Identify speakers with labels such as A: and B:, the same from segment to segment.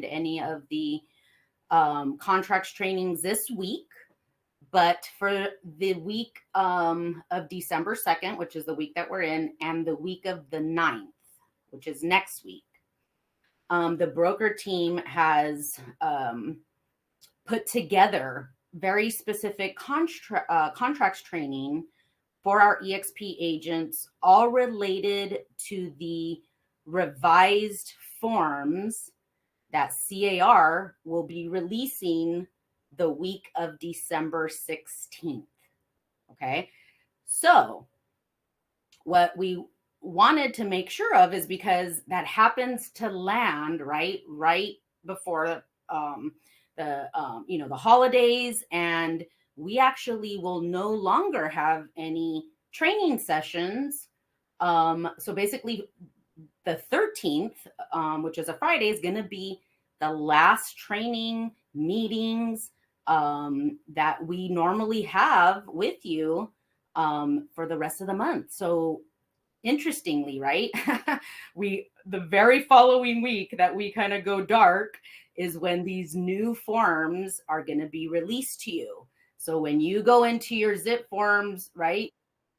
A: any of the contracts trainings this week. But for the week of December 2nd, which is the week that we're in, and the week of the 9th, which is next week, the broker team has put together very specific contracts training for our eXp agents, all related to the revised forms that CAR will be releasing the week of December 16th. Okay. So what we wanted to make sure of is, because that happens to land right before the holidays, and we actually will no longer have any training sessions. So basically the 13th, which is a Friday, is going to be the last training meetings that we normally have with you for the rest of the month. So interestingly, right? The very following week that we kind of go dark is when these new forms are going to be released to you. So when you go into your zip forms, right,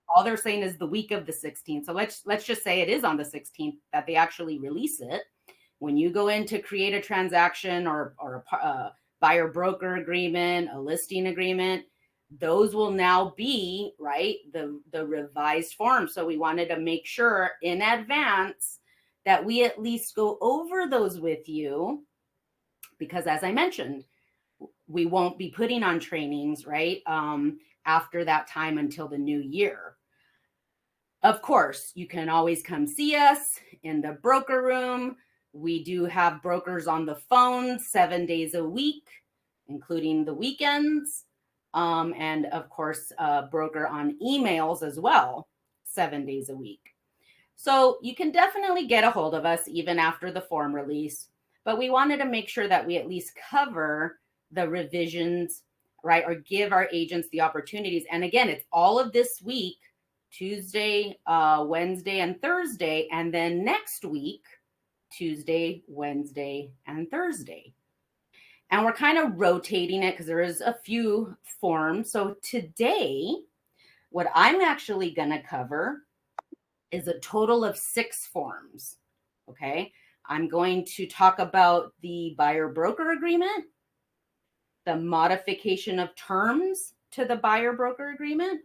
A: all they're saying is the week of the 16th. So let's just say it is on the 16th that they actually release it. When you go in to create a transaction or a buyer broker agreement, a listing agreement, those will now be, right, the revised form. So we wanted to make sure in advance that we at least go over those with you, because as I mentioned, we won't be putting on trainings, right, after that time until the new year. Of course, you can always come see us in the broker room. We do have brokers on the phone 7 days a week, including the weekends. And of course, broker on emails as well, 7 days a week. So you can definitely get a hold of us even after the form release, but we wanted to make sure that we at least cover the revisions, right? Or give our agents the opportunities. And again, it's all of this week, Tuesday, Wednesday, and Thursday. And then next week, Tuesday, Wednesday, and Thursday. And we're kind of rotating it because there is a few forms. So today, what I'm actually going to cover is a total of 6 forms. Okay. I'm going to talk about the buyer broker agreement, the modification of terms to the buyer broker agreement,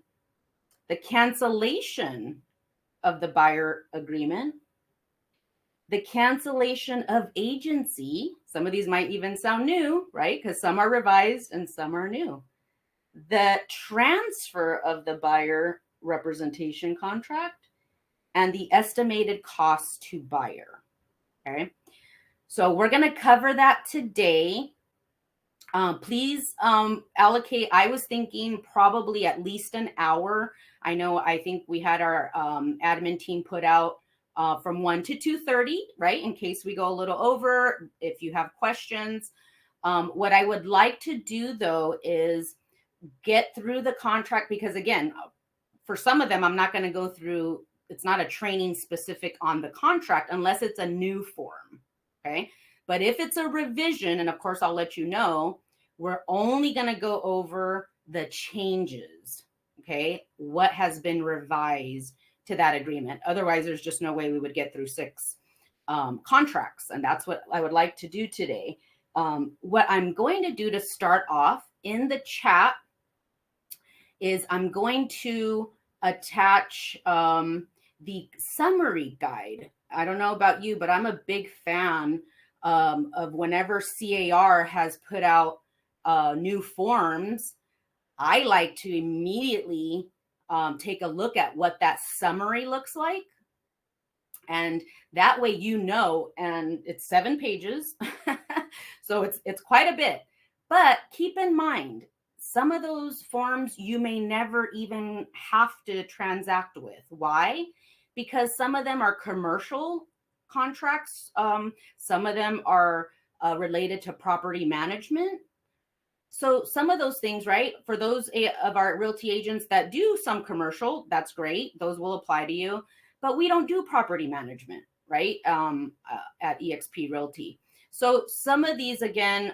A: the cancellation of the buyer agreement, the cancellation of agency. Some of these might even sound new, right? Because some are revised and some are new. The transfer of the buyer representation contract, and the estimated cost to buyer. Okay. So we're going to cover that today. Please allocate. I was thinking probably at least an hour. I think we had our admin team put out from 1 to 2:30, right? In case we go a little over, if you have questions. What I would like to do though is get through the contract, because again, for some of them, I'm not going to go through. It's not a training specific on the contract unless it's a new form. Okay. But if it's a revision, and of course, I'll let you know, we're only going to go over the changes. Okay. What has been revised to that agreement. Otherwise, there's just no way we would get through 6 contracts. And that's what I would like to do today. What I'm going to do to start off in the chat is I'm going to attach the summary guide. I don't know about you, but I'm a big fan of whenever CAR has put out new forms, I like to immediately take a look at what that summary looks like. And that way, and it's 7 pages. So it's quite a bit, but keep in mind, some of those forms you may never even have to transact with. Why? Because some of them are commercial contracts. Some of them are related to property management. So some of those things, right? For those of our realty agents that do some commercial, that's great. Those will apply to you. But we don't do property management, right? At eXp Realty. So some of these, again,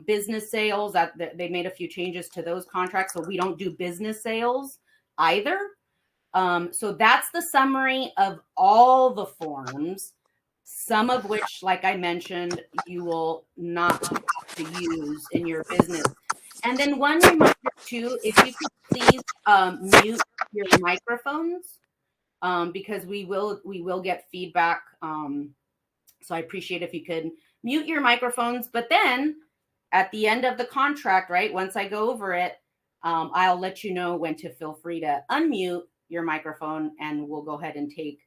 A: business sales, that they made a few changes to those contracts. So we don't do business sales either. So that's the summary of all the forms, some of which, like I mentioned, you will not have to use in your business. And then one reminder too, if you could please mute your microphones, because we will get feedback. So I appreciate if you could mute your microphones. But then at the end of the contract, right, once I go over it, I'll let you know when to feel free to unmute your microphone, and we'll go ahead and take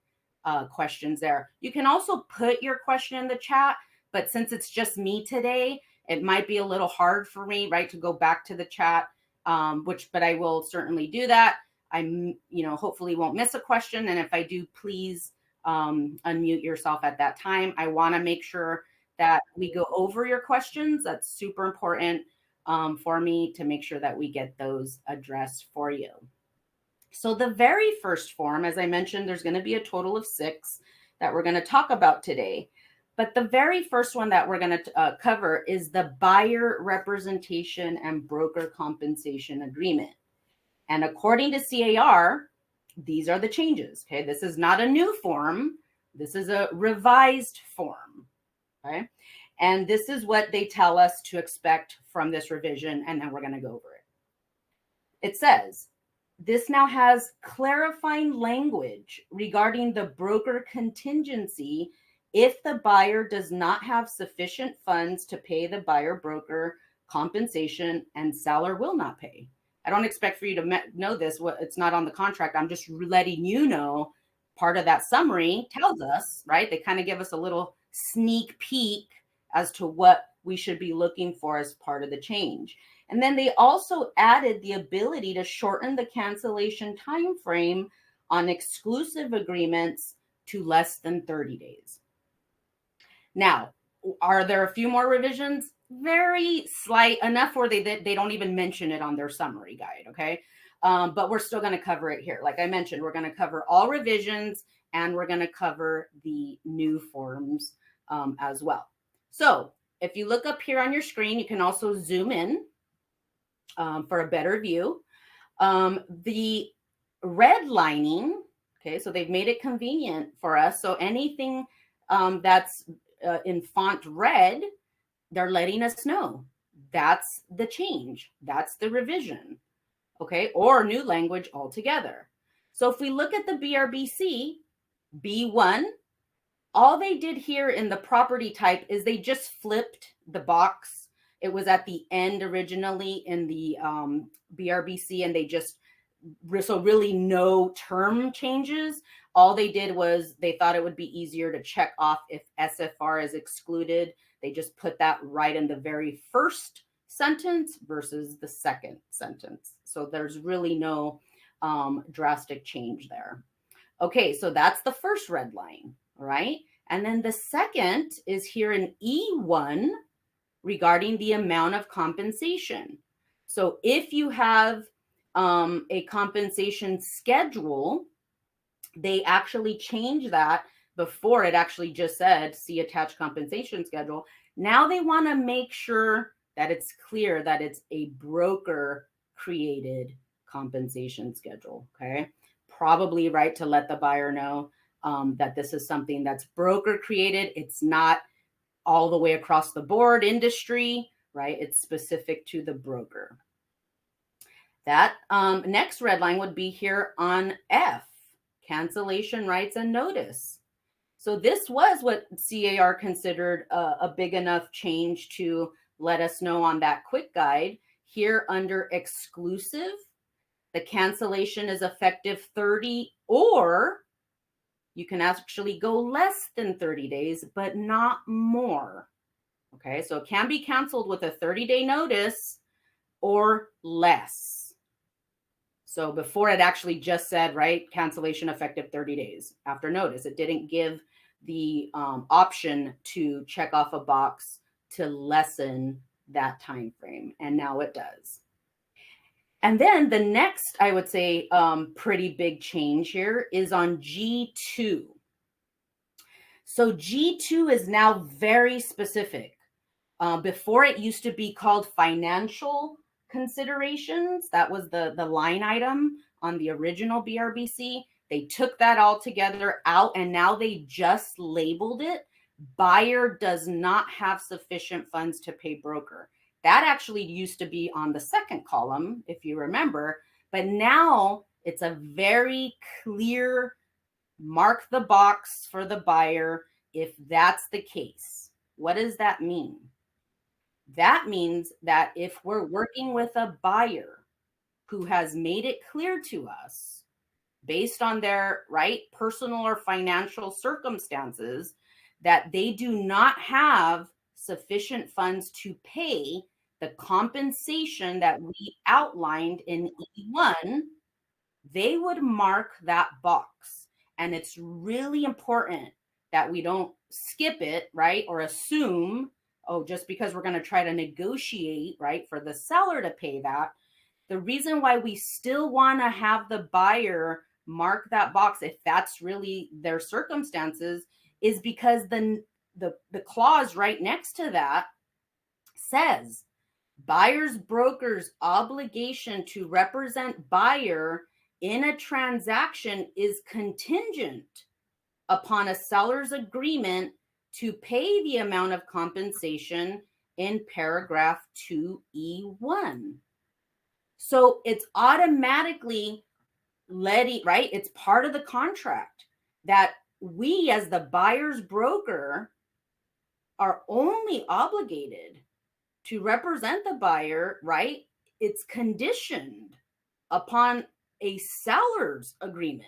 A: questions there. You can also put your question in the chat, but since it's just me today, it might be a little hard for me, right, to go back to the chat, but I will certainly do that. I'm, hopefully won't miss a question. And if I do, please unmute yourself at that time. I want to make sure that we go over your questions. That's super important for me to make sure that we get those addressed for you. So the very first form, as I mentioned, there's going to be a total of 6 that we're going to talk about today. But the very first one that we're going to cover is the buyer representation and broker compensation agreement. And according to CAR, these are the changes. Okay, this is not a new form. This is a revised form. Okay, and this is what they tell us to expect from this revision, and then we're going to go over it. It says, this now has clarifying language regarding the broker contingency if the buyer does not have sufficient funds to pay the buyer broker compensation and seller will not pay. I don't expect for you to know this. It's not on the contract. I'm just letting you know. Part of that summary tells us, right? They kind of give us a little sneak peek as to what we should be looking for as part of the change. And then they also added the ability to shorten the cancellation time frame on exclusive agreements to less than 30 days. Now, are there a few more revisions? Very slight, enough where they don't even mention it on their summary guide, okay? But we're still going to cover it here. Like I mentioned, we're going to cover all revisions, and we're going to cover the new forms as well. So if you look up here on your screen, you can also zoom in for a better view. The redlining, okay, so they've made it convenient for us. So anything that's in font red, they're letting us know that's the change, that's the revision, okay, or new language altogether. So if we look at the BRBC, B1, all they did here in the property type is they just flipped the box. It was at the end originally in the BRBC, and they just, so really no term changes. All they did was they thought it would be easier to check off if SFR is excluded. They just put that right in the very first sentence versus the second sentence. So there's really no drastic change there. Okay, so that's the first red line, all right? And then the second is here in E1 regarding the amount of compensation. So if you have a compensation schedule, they actually change that. Before it actually just said, see attached compensation schedule. Now they want to make sure that it's clear that it's a broker created compensation schedule, okay? Probably right to let the buyer know that this is something that's broker created. It's not all the way across the board industry, right? It's specific to the broker. That next red line would be here on F, cancellation rights and notice. So this was what CAR considered a big enough change to let us know on that quick guide. Here under exclusive, the cancellation is effective 30, or you can actually go less than 30 days, but not more. Okay, so it can be canceled with a 30-day notice or less. So before it actually just said, right, cancellation effective 30 days after notice. It didn't give the option to check off a box to lessen that time frame, and now it does. And then the next, I would say, pretty big change here is on G2. So G2 is now very specific. Before it used to be called financial considerations. That was the line item on the original BRBC. They took that all together out and now they just labeled it buyer does not have sufficient funds to pay broker. That actually used to be on the second column, if you remember, but now it's a very clear mark the box for the buyer if that's the case. What does that mean? That means that if we're working with a buyer who has made it clear to us based on their personal or financial circumstances that they do not have sufficient funds to pay the compensation that we outlined in E1, they would mark that box. And it's really important that we don't skip it, or assume, oh, just because we're going to try to negotiate, for the seller to pay that. The reason why we still want to have the buyer mark that box, if that's really their circumstances, is because the clause right next to that says buyer's broker's obligation to represent buyer in a transaction is contingent upon a seller's agreement to pay the amount of compensation in paragraph 2E1. So it's automatically it's part of the contract that we as the buyer's broker are only obligated to represent the buyer, It's conditioned upon a seller's agreement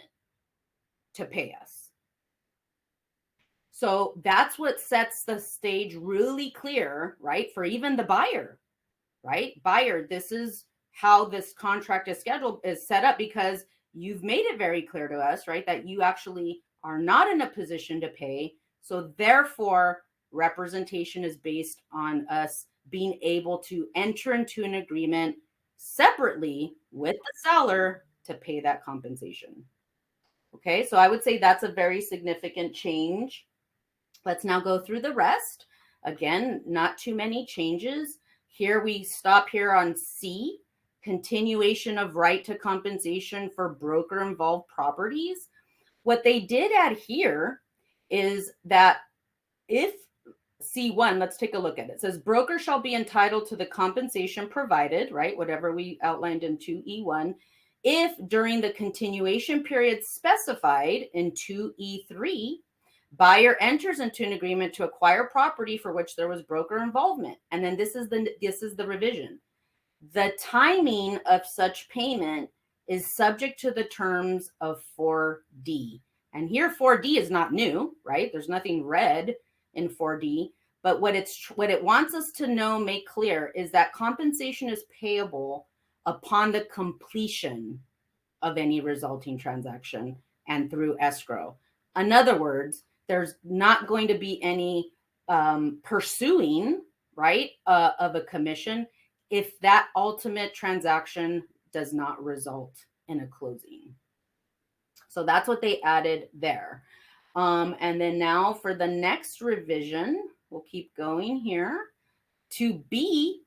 A: to pay us. So that's what sets the stage really clear, for even the buyer, Buyer, this is how this contract is set up because you've made it very clear to us, that you actually are not in a position to pay. So therefore, representation is based on us being able to enter into an agreement separately with the seller to pay that compensation. Okay, so I would say that's a very significant change. Let's now go through the rest. Again, not too many changes. Here we stop here on C, continuation of right to compensation for broker-involved properties. What they did add here is that if C1, let's take a look at it. It says broker shall be entitled to the compensation provided, whatever we outlined in 2E1, if during the continuation period specified in 2E3, buyer enters into an agreement to acquire property for which there was broker involvement. And then this is the revision. The timing of such payment is subject to the terms of 4D. And here 4D is not new, There's nothing red in 4D, but what it wants us to know, make clear, is that compensation is payable upon the completion of any resulting transaction and through escrow. In other words, there's not going to be any pursuing, of a commission if that ultimate transaction does not result in a closing. So that's what they added there. And then now for the next revision, we'll keep going here. To B,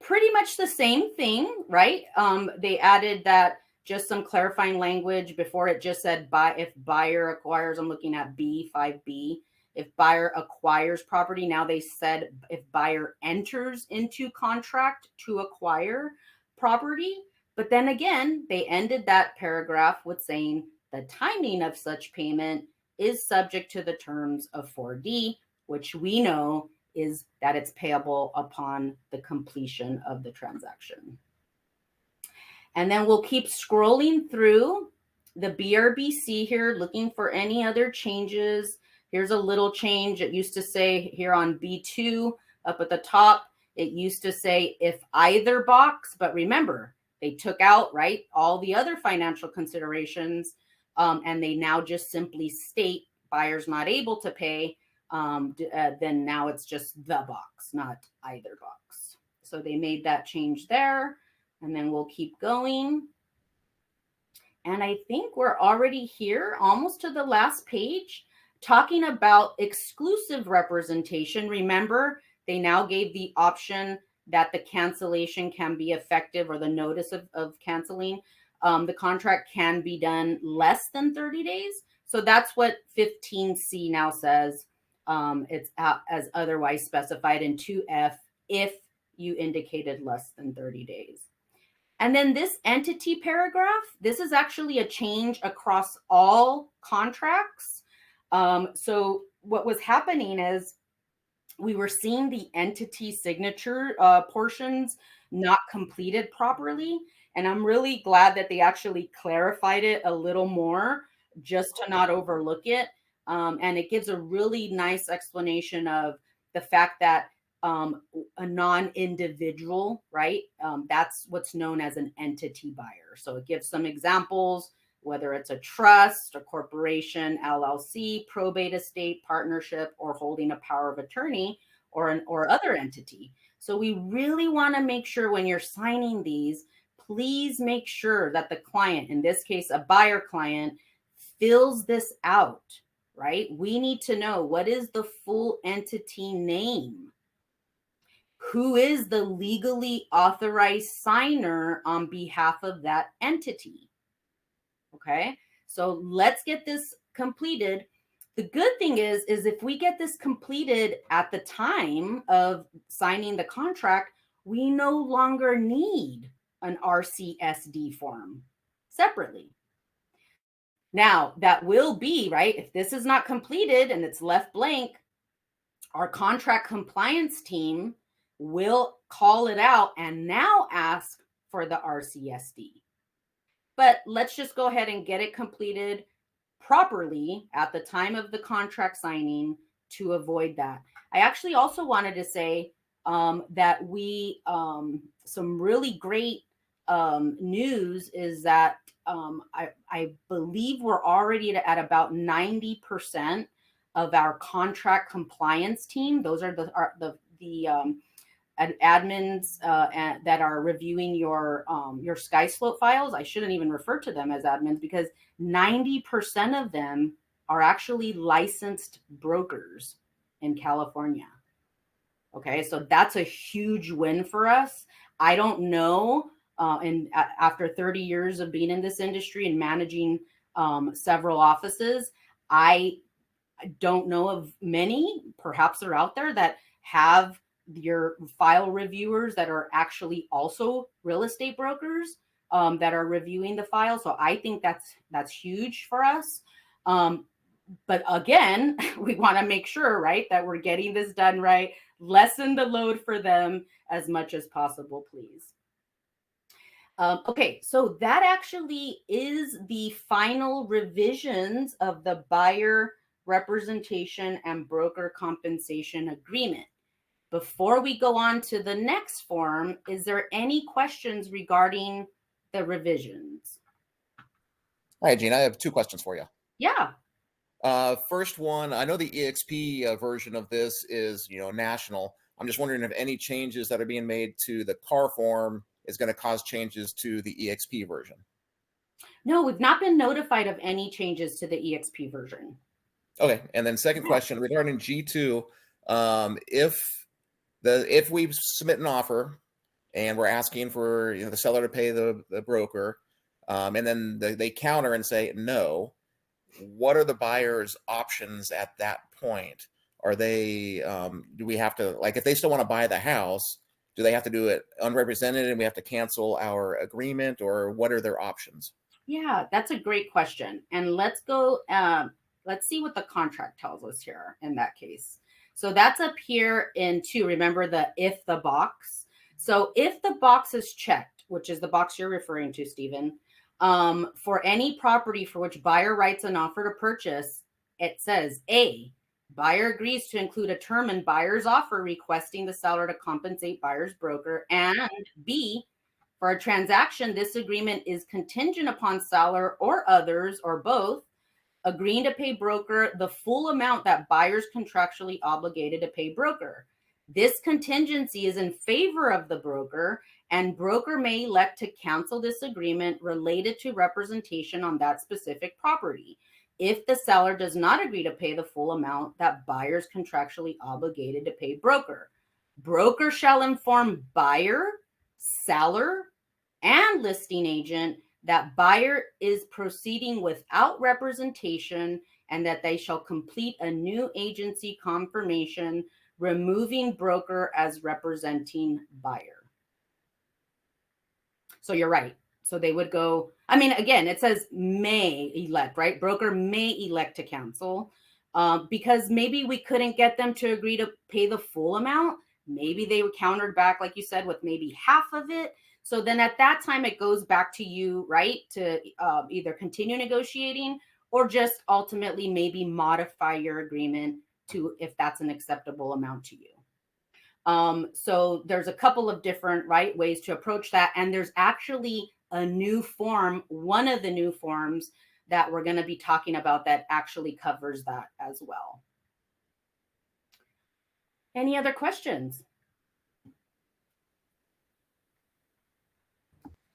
A: pretty much the same thing, They added that just some clarifying language. Before it just said if buyer acquires, I'm looking at B, 5B. If buyer acquires property, now they said if buyer enters into contract to acquire property. But then again, they ended that paragraph with saying the timing of such payment is subject to the terms of 4D, which we know is that it's payable upon the completion of the transaction. And then we'll keep scrolling through the BRBC here, looking for any other changes. Here's a little change. It used to say here on B2 up at the top, it used to say if either box, but remember, they took out, all the other financial considerations, and they now just simply state buyer's not able to pay. Then now it's just the box, not either box. So they made that change there. And then we'll keep going. And I think we're already here, almost to the last page, talking about exclusive representation. Remember, They now gave the option that the cancellation can be effective, or the notice of canceling the contract can be done less than 30 days. So that's what 15C now says. It's as otherwise specified in 2F if you indicated less than 30 days. And then this entity paragraph, this is actually a change across all contracts. So what was happening is we were seeing the entity signature portions not completed properly. And I'm really glad that they actually clarified it a little more just to not overlook it. And it gives a really nice explanation of the fact that a non-individual, right? That's what's known as an entity buyer. So it gives some examples, whether it's a trust, a corporation, LLC, probate estate, partnership, or holding a power of attorney, or other entity. So we really want to make sure when you're signing these, please make sure that the client, in this case, a buyer client, fills this out, right? We need to know, what is the full entity name? Who is the legally authorized signer on behalf of that entity? Okay, so let's get this completed. The good thing is if we get this completed at the time of signing the contract, we no longer need an RCSD form separately. Now, that will be, right, if this is not completed and it's left blank, our contract compliance team will call it out and now ask for the RCSD. But let's just go ahead and get it completed properly at the time of the contract signing to avoid that. I actually also wanted to say that we, some really great news is that I believe we're already at about 90% of our contract compliance team. Those are the admins that are reviewing your SkySlope files. I shouldn't even refer to them as admins, because 90% of them are actually licensed brokers in California. Okay, so that's a huge win for us. I don't know, and after 30 years of being in this industry and managing several offices, I don't know of many, perhaps they're out there, that have your file reviewers that are actually also real estate brokers that are reviewing the file. So I think that's huge for us. But again, we want to make sure, right, that we're getting this done right, lessen the load for them as much as possible, please. Okay, so that actually is the final revisions of the buyer representation and broker compensation agreement. Before we go on to the next form, is there any questions regarding the revisions?
B: Hi, Gene. I have two questions for you.
A: Yeah.
B: First one, I know the eXp version of this is, national. I'm just wondering if any changes that are being made to the car form is going to cause changes to the eXp version.
A: No, we've not been notified of any changes to the eXp version.
B: Okay, and then second question regarding G2, if we submit an offer and we're asking for the seller to pay the broker, and then they counter and say no, what are the buyer's options at that point? Are they do we have to, like, if they still want to buy the house, do they have to do it unrepresented and we have to cancel our agreement, or what are their options?
A: Yeah, that's a great question. And let's go, let's see what the contract tells us here in that case. So that's up here in 2. Remember the if the box. So if the box is checked, which is the box you're referring to, Stephen, for any property for which buyer writes an offer to purchase, it says A, buyer agrees to include a term in buyer's offer requesting the seller to compensate buyer's broker, and B, for a transaction, this agreement is contingent upon seller or others or both agreeing to pay broker the full amount that buyer's contractually obligated to pay broker. This contingency is in favor of the broker, and broker may elect to cancel this agreement related to representation on that specific property if the seller does not agree to pay the full amount that buyer's contractually obligated to pay broker. Broker shall inform buyer, seller, and listing agent that buyer is proceeding without representation and that they shall complete a new agency confirmation, removing broker as representing buyer. So you're right. So they would go, I mean, again, it says may elect, right? Broker may elect to cancel because maybe we couldn't get them to agree to pay the full amount. Maybe they were countered back, like you said, with maybe half of it. So then at that time, it goes back to you, right, to either continue negotiating or just ultimately maybe modify your agreement to if that's an acceptable amount to you. So there's a couple of different ways to approach that. And there's actually a new form, one of the new forms that we're going to be talking about that actually covers that as well. Any other questions?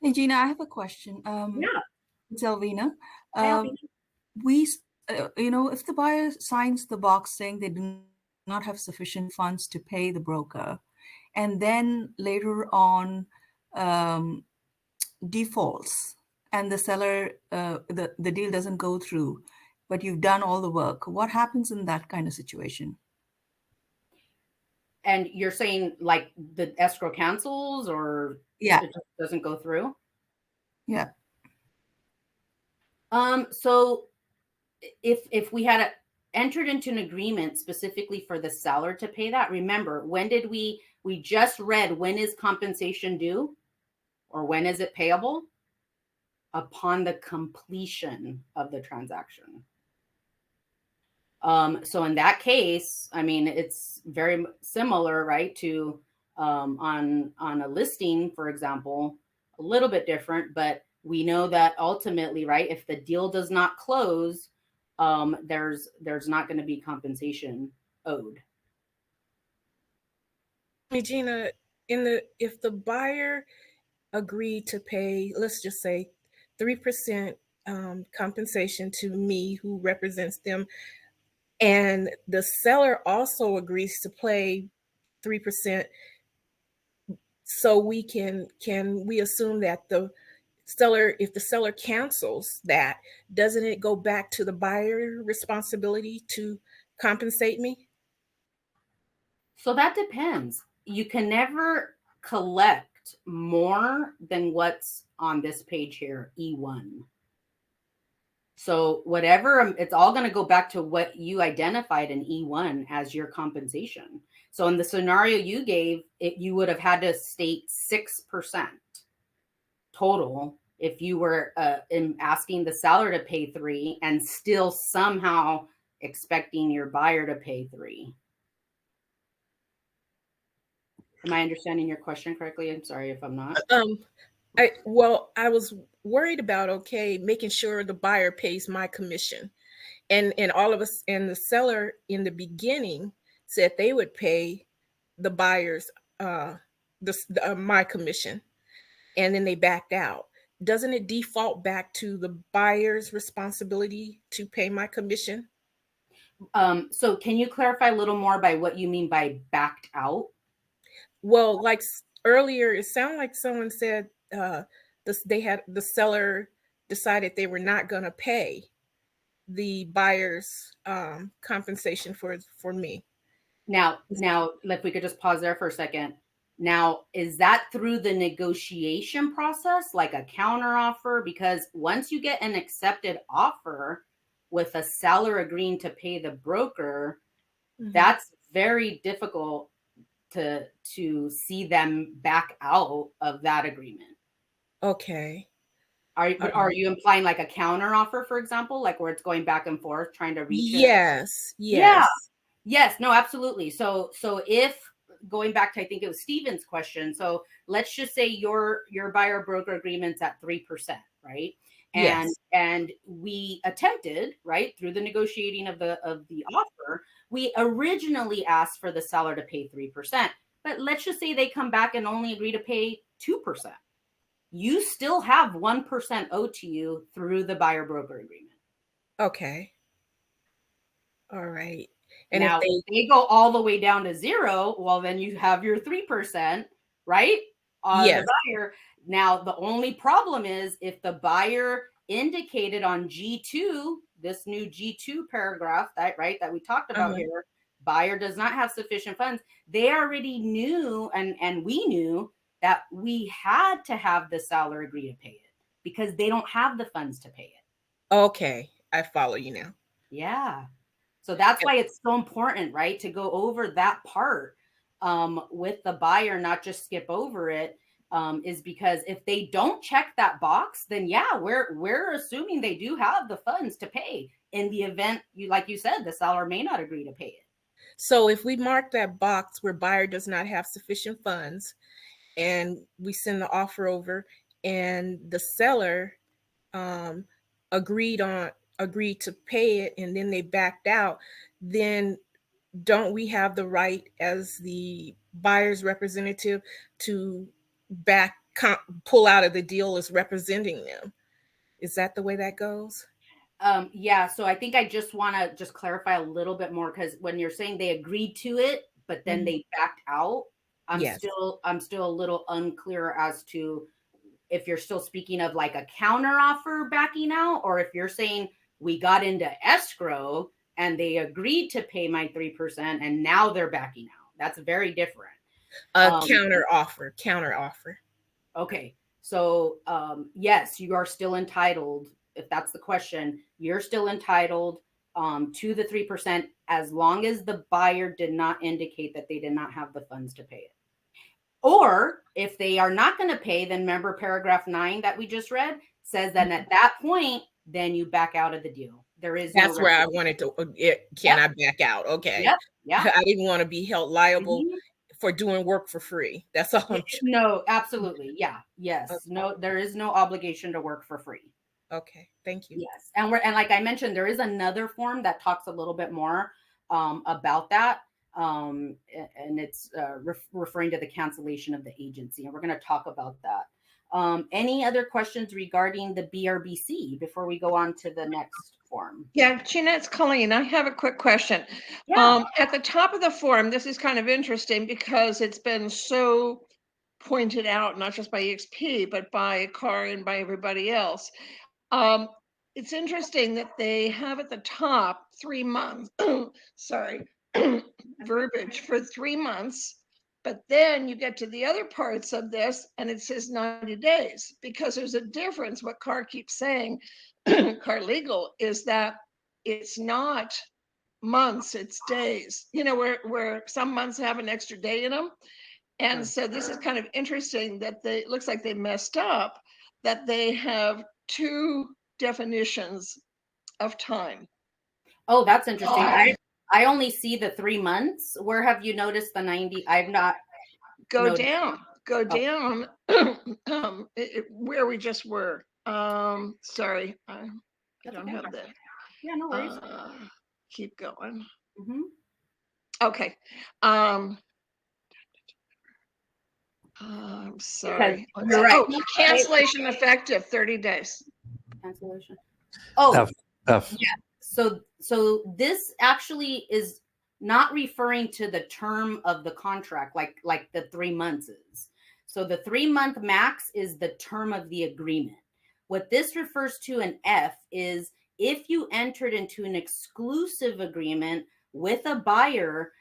C: Hey, Gina, I have a question.
A: Yeah.
C: It's Elvina.
A: Hi, Alvina.
C: If the buyer signs the box saying they do not have sufficient funds to pay the broker, and then later on defaults, and the seller, the deal doesn't go through, but you've done all the work, what happens in that kind of situation?
A: And you're saying like the escrow cancels or
C: Yeah.
A: it just doesn't go through?
C: Yeah.
A: So if we had entered into an agreement specifically for the seller to pay that, remember, when did we just read when is compensation due or when is it payable? Upon the completion of the transaction. So in that case, I mean, it's very similar, right, to on a listing, for example, a little bit different, but we know that ultimately, right, if the deal does not close, there's not going to be compensation owed.
D: Gina, if the buyer agreed to pay, let's just say 3% compensation to me who represents them, and the seller also agrees to pay 3%, so we can we assume that the seller, if the seller cancels that, doesn't it go back to the buyer responsibility to compensate me?
A: So that depends. You can never collect more than what's on this page here, E1. So whatever, it's all going to go back to what you identified in E1 as your compensation. So in the scenario you gave, you would have had to state 6% total if you were asking the seller to pay 3 and still somehow expecting your buyer to pay 3. Am I understanding your question correctly? I'm sorry if I'm not.
D: I was worried about making sure the buyer pays my commission, and all of us, and the seller in the beginning said they would pay the buyers my commission, and then they backed out. Doesn't it default back to the buyer's responsibility to pay my commission?
A: So can you clarify a little more by what you mean by backed out?
D: Well, like earlier, it sounded like someone said the seller decided they were not going to pay the buyer's compensation for me.
A: Now, if we could just pause there for a second. Now, is that through the negotiation process, like a counter offer? Because once you get an accepted offer with a seller agreeing to pay the broker, that's very difficult to see them back out of that agreement.
D: Okay.
A: Are you implying like a counter offer, for example, like where it's going back and forth trying to reach it?
D: Yes.
A: Yeah. Yes, no, absolutely. So if going back to, I think it was Steven's question. So let's just say your buyer broker agreement's at 3%, right? And
D: Yes.
A: and we attempted, right, through the negotiating of the offer, we originally asked for the seller to pay 3%. But let's just say they come back and only agree to pay 2%. You still have 1% owed to you through the buyer broker agreement.
D: Okay. All right. And
A: Now, if they go all the way down to 0, well, then you have your 3%, right? On
D: yes.
A: the buyer. Now, the only problem is if the buyer indicated on G2, this new G2 paragraph, that we talked about here, buyer does not have sufficient funds. They already knew, and we knew that we had to have the seller agree to pay it because they don't have the funds to pay it.
D: Okay, I follow you now.
A: Yeah. So that's why it's so important, right? To go over that part with the buyer, not just skip over it, is because if they don't check that box, then yeah, we're assuming they do have the funds to pay in the event, like you said, the seller may not agree to pay it.
D: So if we mark that box where buyer does not have sufficient funds and we send the offer over and the seller agreed to pay it and then they backed out, then don't we have the right as the buyer's representative to pull out of the deal as representing them? Is that the way that goes?
A: Yeah, so I think I just want to just clarify a little bit more, because when you're saying they agreed to it, but then they backed out, I'm
D: Yes.
A: still a little unclear as to if you're still speaking of like a counter offer backing out, or if you're saying we got into escrow and they agreed to pay my 3% and now they're backing out. That's very different.
D: Counter offer.
A: Okay. So, yes, you are still entitled. If that's the question, you're still entitled to the 3% as long as the buyer did not indicate that they did not have the funds to pay it. Or if they are not going to pay, then remember paragraph 9 that we just read says that at that point, then you back out of the deal. There is
D: That's where I wanted to. I back out? Okay.
A: Yep. Yeah.
D: I didn't want to be held liable for doing work for free. That's all.
A: No, absolutely. Yeah. Yes.
D: Okay.
A: No, there is no obligation to work for free.
D: Okay. Thank you.
A: Yes. And like I mentioned, there is another form that talks a little bit more about that. And it's referring to the cancellation of the agency. And we're going to talk about that. Any other questions regarding the BRBC before we go on to the next form?
E: Yeah, Gina, it's Colleen. I have a quick question.
A: Yeah.
E: At the top of the form, this is kind of interesting because it's been so pointed out, not just by eXp, but by CAR and by everybody else. It's interesting that they have at the top 3 months, sorry, verbiage for 3 months, but then you get to the other parts of this and it says 90 days, because there's a difference. What CAR keeps saying, CAR Legal, is that it's not months, it's days, where some months have an extra day in them. And so this is kind of interesting that it looks like they messed up, that they have 2 definitions of time.
A: Oh, that's interesting. I only see the 3 months. Where have you noticed the 90? I've not.
E: Go down, where we just were. Sorry, I don't have that.
A: Yeah, no worries.
E: Keep going.
A: Mm-hmm.
E: Okay. I'm sorry.
A: You're right.
E: Oh, cancellation effective 30 days.
A: Cancellation. Oh,
F: F.
A: Yeah. So this actually is not referring to the term of the contract, like the 3 months is. So the 3-month max is the term of the agreement. What this refers to in F is if you entered into an exclusive agreement with a buyer,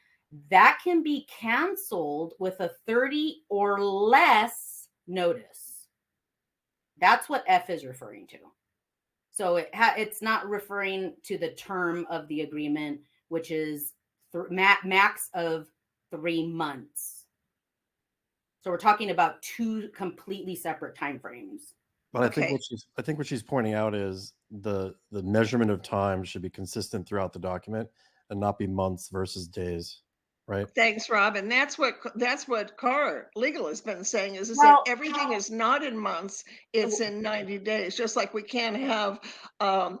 A: that can be canceled with a 30 or less notice. That's what F is referring to. So it's not referring to the term of the agreement, which is max of 3 months. So we're talking about 2 completely separate timeframes.
F: But I think what she's pointing out is the measurement of time should be consistent throughout the document and not be months versus days, right?
E: Thanks, Rob. And that's what CAR Legal has been saying is
A: Well,
E: that everything is not in months, it's in 90 days. Just like we can't have,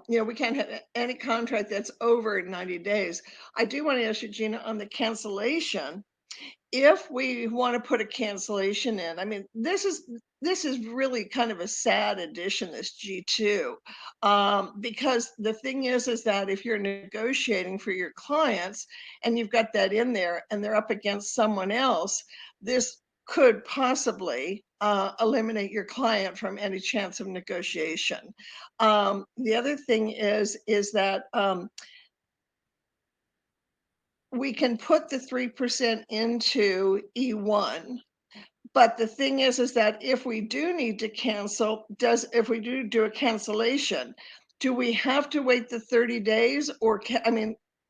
E: we can't have any contract that's over 90 days. I do want to ask you, Gina, on the cancellation. If we want to put a cancellation in, I mean, this is this is really kind of a sad addition, this G2, because the thing is that if you're negotiating for your clients and you've got that in there and they're up against someone else, this could possibly eliminate your client from any chance of negotiation. The other thing is that we can put the 3% into E1. But the thing is that if we do need to cancel, if we do a cancellation, do we have to wait the 30 days, or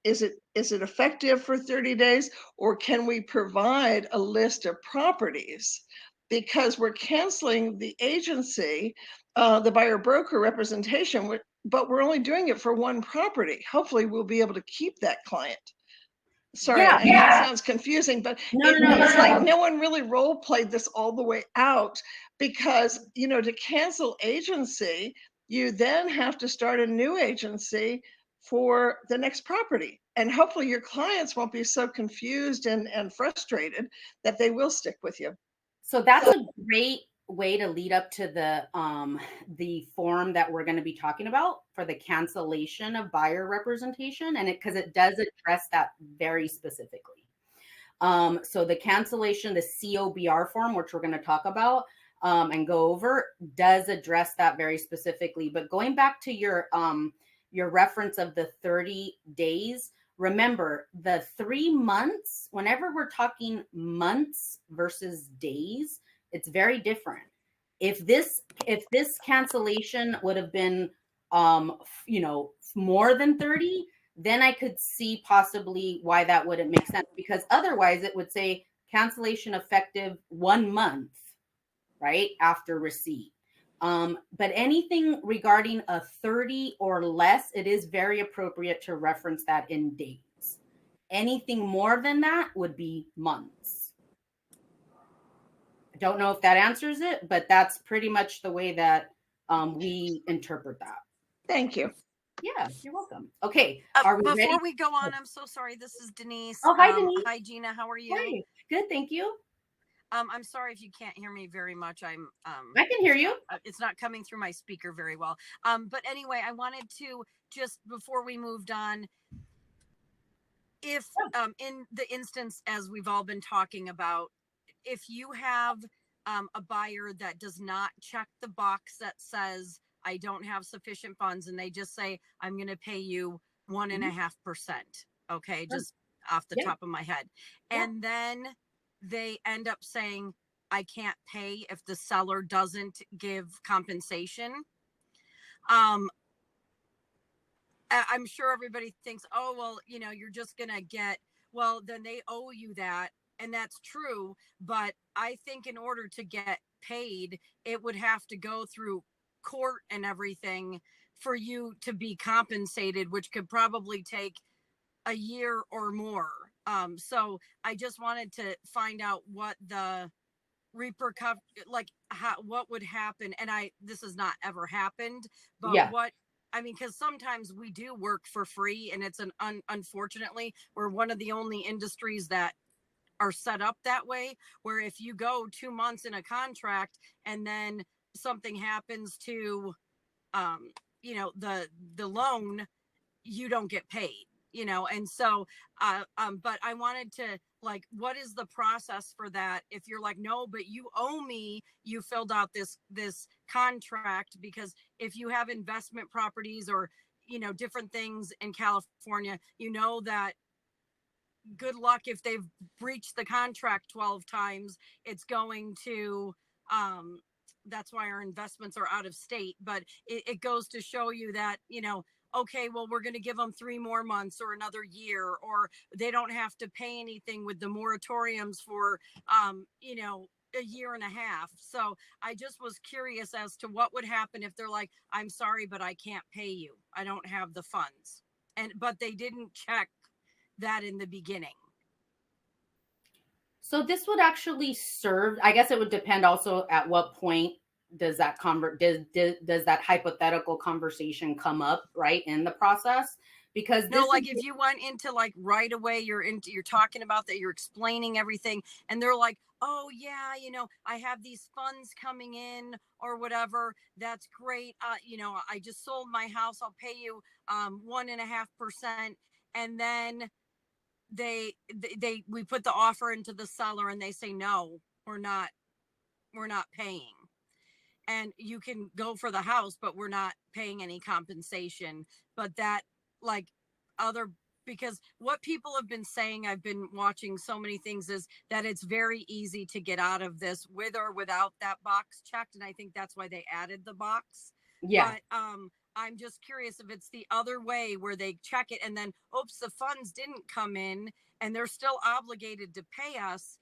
E: is it effective for 30 days, or can we provide a list of properties? Because we're canceling the agency, the buyer broker representation, but we're only doing it for one property. Hopefully we'll be able to keep that client. Sorry,
A: Yeah.
E: I know it sounds confusing, but
A: No.
E: it's like no one really role played this all the way out, because, to cancel agency, you then have to start a new agency for the next property. And hopefully your clients won't be so confused and frustrated that they will stick with you.
A: So that's a great way to lead up to the form that we're going to be talking about for the cancellation of buyer representation, and because it does address that very specifically. So the cancellation, the COBR form, which we're going to talk about and go over, does address that very specifically. But going back to your reference of the 30 days, remember the 3 months, whenever we're talking months versus days, it's very different. If this cancellation would have been more than 30, then I could see possibly why that wouldn't make sense, because otherwise it would say cancellation effective 1 month, right, after receipt. But anything regarding a 30 or less, it is very appropriate to reference that in days. Anything more than that would be months. I don't know if that answers it, but that's pretty much the way that we interpret that.
E: Thank you.
A: Yeah, you're welcome. Okay,
G: are we
A: before
G: ready? We go on, I'm so sorry. This is Denise.
A: Oh, hi, Denise.
G: Hi, Gina. How are you?
A: Hi. Good, thank you.
G: I'm sorry if you can't hear me very much. I
A: can hear you.
G: It's not coming through my speaker very well. But anyway, I wanted to just, before we moved on, if in the instance, as we've all been talking about, if you have a buyer that does not check the box that says, I don't have sufficient funds, and they just say, I'm going to pay you 1.5%. Okay. Just off the top of my head. And then they end up saying, I can't pay if the seller doesn't give compensation. I'm sure everybody thinks, oh, well, you're just going to get, well, then they owe you that. And that's true. But I think in order to get paid, it would have to go through court and everything for you to be compensated, which could probably take a year or more. So I just wanted to find out what the what would happen. And this has not ever happened, but because sometimes we do work for free, and it's unfortunately, we're one of the only industries that are set up that way, where if you go 2 months in a contract and then something happens to, the loan, you don't get paid. And so, but I wanted to, what is the process for that? If you're like, no, but you owe me, you filled out this contract, because if you have investment properties or, different things in California, that good luck if they've breached the contract 12 times, it's going to, that's why our investments are out of state. But it goes to show you that, okay, well, we're going to give them 3 more months or another year, or they don't have to pay anything with the moratoriums for, a year and a half. So I just was curious as to what would happen if they're like, I'm sorry, but I can't pay you. I don't have the funds. But they didn't check that in the beginning.
A: So this would actually serve, I guess it would depend also at what point does that does that hypothetical conversation come up, right, in the process? Because
G: if you went into right away, you're talking about that, you're explaining everything, and they're like, oh yeah, I have these funds coming in or whatever. That's great. I just sold my house. I'll pay you 1.5%. And then we put the offer into the seller and they say, no, we're not paying. And you can go for the house, but we're not paying any compensation. But that, like, other, because what people have been saying, I've been watching so many things, is that it's very easy to get out of this with or without that box checked. And I think that's why they added the box.
A: Yeah.
G: But I'm just curious if it's the other way where they check it and then, oops, the funds didn't come in and they're still obligated to pay us.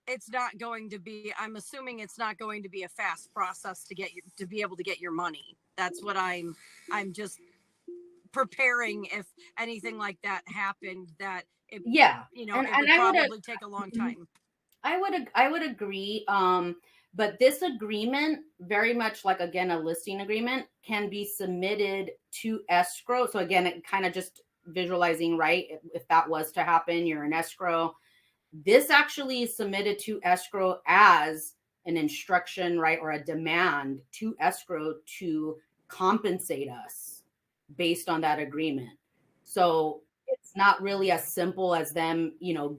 G: It's not going to be, I'm assuming it's not going to be a fast process to be able to get your money. That's what I'm just preparing if anything like that happened, that it,
A: Yeah.
G: it
A: And
G: would
A: I would
G: probably take a long time.
A: I would agree. But this agreement, very much like, again, a listing agreement, can be submitted to escrow. So again, it kind of just visualizing, right? If that was to happen, you're in escrow. This actually is submitted to escrow as an instruction, right? Or a demand to escrow to compensate us based on that agreement. So it's not really as simple as them,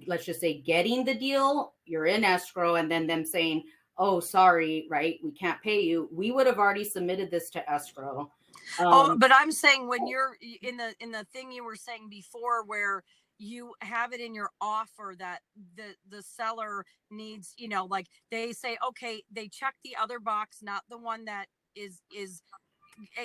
A: let's just say getting the deal, you're in escrow, and then them saying, oh, sorry, right, we can't pay you. We would have already submitted this to escrow.
G: But I'm saying when you're in the thing you were saying before, where you have it in your offer that the seller needs, like they say, okay, they check the other box, not the one that is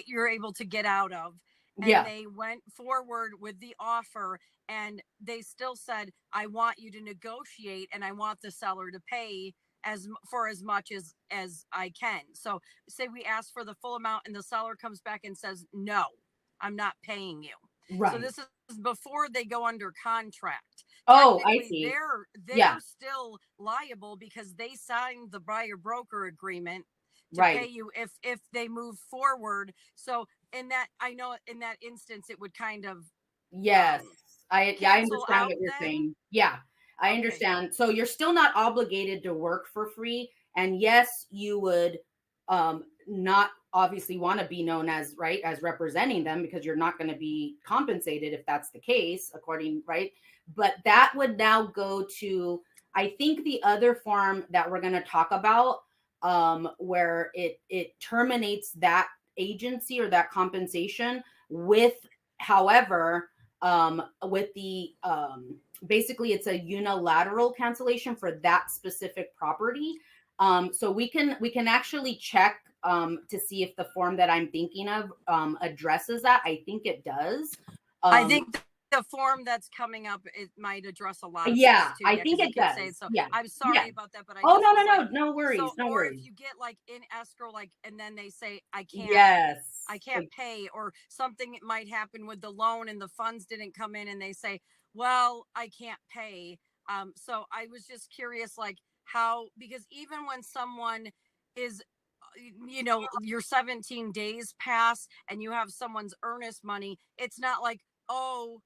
G: you're able to get out of. And
A: Yeah.
G: they went forward with the offer and they still said, I want you to negotiate and I want the seller to pay as much as I can. So say we ask for the full amount and the seller comes back and says, no, I'm not paying you.
A: Right.
G: So this is before they go under contract.
A: Oh, I
G: Technically,
A: see.
G: they're still liable because they signed the buyer broker agreement to
A: Right.
G: pay you if they move forward. So in that, I know in that instance, it would kind of
A: Yes. I
G: cancel
A: understand
G: out
A: what you're
G: then.
A: saying. Yeah, I
G: Okay.
A: understand. So you're still not obligated to work for free. And yes, you would not obviously want to be known as, right, as representing them, because you're not going to be compensated if that's the case, according, right? But that would now go to, I think, the other form that we're going to talk about, where it terminates that agency or that compensation with, however, with the basically it's a unilateral cancellation for that specific property. So we can actually check to see if the form that I'm thinking of addresses that. I think it does.
G: I think the form that's coming up, it might address a lot of
A: yeah,
G: things too.
A: I
G: Yeah,
A: think
G: because
A: it
G: it keeps
A: does.
G: saying so.
A: Yeah.
G: I'm sorry
A: Yeah.
G: about that, but I
A: Oh,
G: just
A: no,
G: was
A: no,
G: like,
A: no worries,
G: so,
A: no
G: or
A: worries.
G: if you get like in escrow, like, and then they say, I can't
A: Yes.
G: pay, or something might happen with the loan and the funds didn't come in and they say, well, I can't pay. So I was just curious, like how, because even when someone is, your 17 days pass and you have someone's earnest money, it's not like, oh,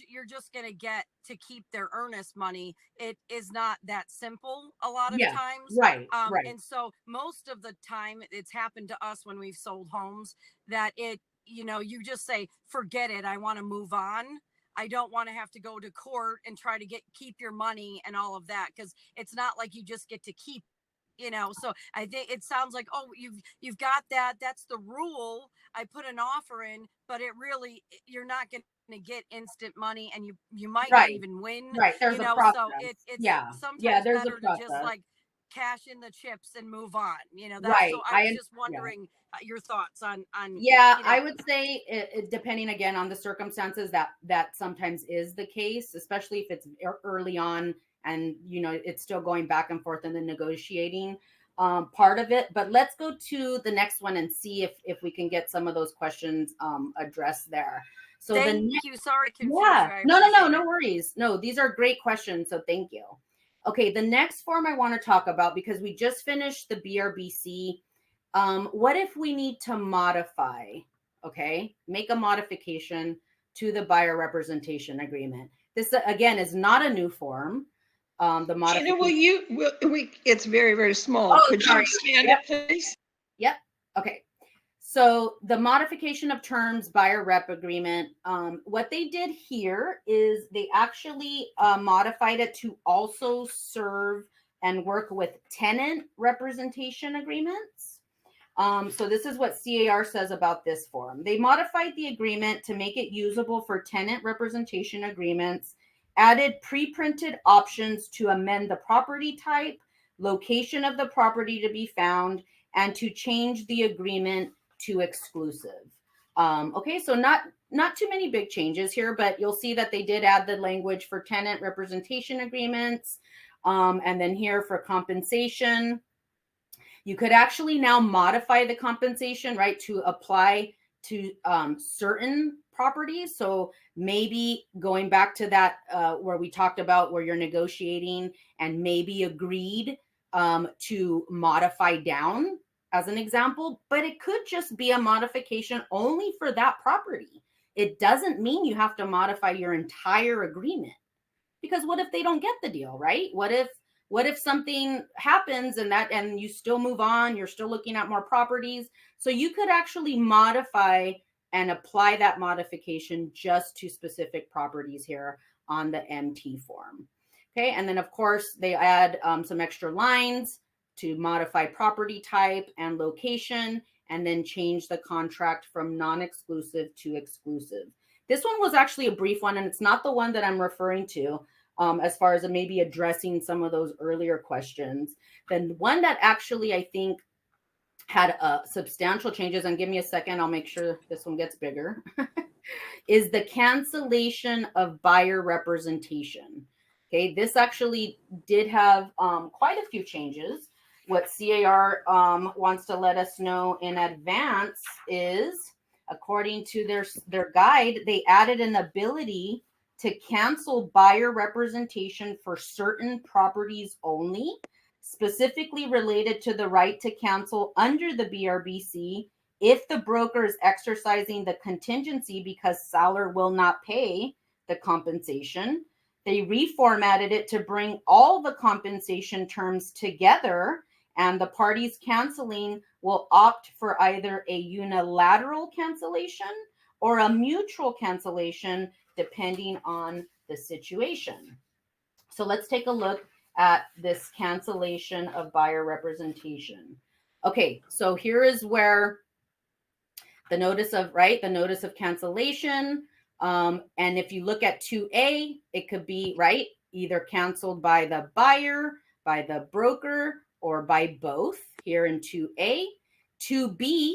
G: you're just going to get to keep their earnest money. It is not that simple a lot of
A: Yeah.
G: times.
A: Right.
G: And so most of the time it's happened to us when we've sold homes that you just say, forget it, I want to move on. I don't want to have to go to court and try to keep your money and all of that, because it's not like you just get to keep, so I think it sounds like, oh, you've got that, that's the rule, I put an offer in, but you're not going to get instant money, and you might not even win.
A: Right. There's a process.
G: So it's
A: yeah.
G: sometimes
A: there's
G: better
A: a
G: to just
A: process.
G: like cash in the chips and move on. That's
A: Right.
G: so I was just wondering your thoughts on
A: yeah, I would say it, depending again on the circumstances, that sometimes is the case, especially if it's early on and it's still going back and forth in the negotiating part of it. But let's go to the next one and see if we can get some of those questions addressed there. So
G: thank you. Sorry to confuse
A: yeah,
G: you.
A: no worries. No, these are great questions, so thank you. Okay, the next form I want to talk about, because we just finished the BRBC. What if we need to modify, make a modification to the buyer representation agreement? This, again, is not a new form. The
E: Gina,
A: modification.
E: it's very, very small.
A: Oh,
E: Could you
A: sorry.
E: expand
A: Yep.
E: it, please?
A: Yep. Okay. So the modification of terms buyer rep agreement, what they did here is they actually modified it to also serve and work with tenant representation agreements. So this is what CAR says about this form. They modified the agreement to make it usable for tenant representation agreements, added pre-printed options to amend the property type, location of the property to be found, and to change the agreement to exclusive. Okay, so not too many big changes here, but you'll see that they did add the language for tenant representation agreements. And then here for compensation, you could actually now modify the compensation, right, to apply to certain properties. So maybe going back to that where we talked about where you're negotiating and maybe agreed to modify down as an example, but it could just be a modification only for that property. It doesn't mean you have to modify your entire agreement, because what if they don't get the deal, right? What if something happens and you still move on, you're still looking at more properties? So you could actually modify and apply that modification just to specific properties here on the MT form. Okay, and then of course they add some extra lines to modify property type and location, and then change the contract from non-exclusive to exclusive. This one was actually a brief one, and it's not the one that I'm referring to as far as maybe addressing some of those earlier questions. Then one that actually I think had substantial changes, and give me a second, I'll make sure this one gets bigger, is the cancellation of buyer representation. Okay, this actually did have quite a few changes. What CAR wants to let us know in advance is, according to their guide, they added an ability to cancel buyer representation for certain properties only, specifically related to the right to cancel under the BRBC if the broker is exercising the contingency because seller will not pay the compensation. They reformatted it to bring all the compensation terms together, and the parties canceling will opt for either a unilateral cancellation or a mutual cancellation, depending on the situation. So let's take a look at this cancellation of buyer representation. Okay, so here is where the notice of cancellation. And if you look at 2A, it could be, right, either canceled by the buyer, by the broker, or by both here in 2A. 2B,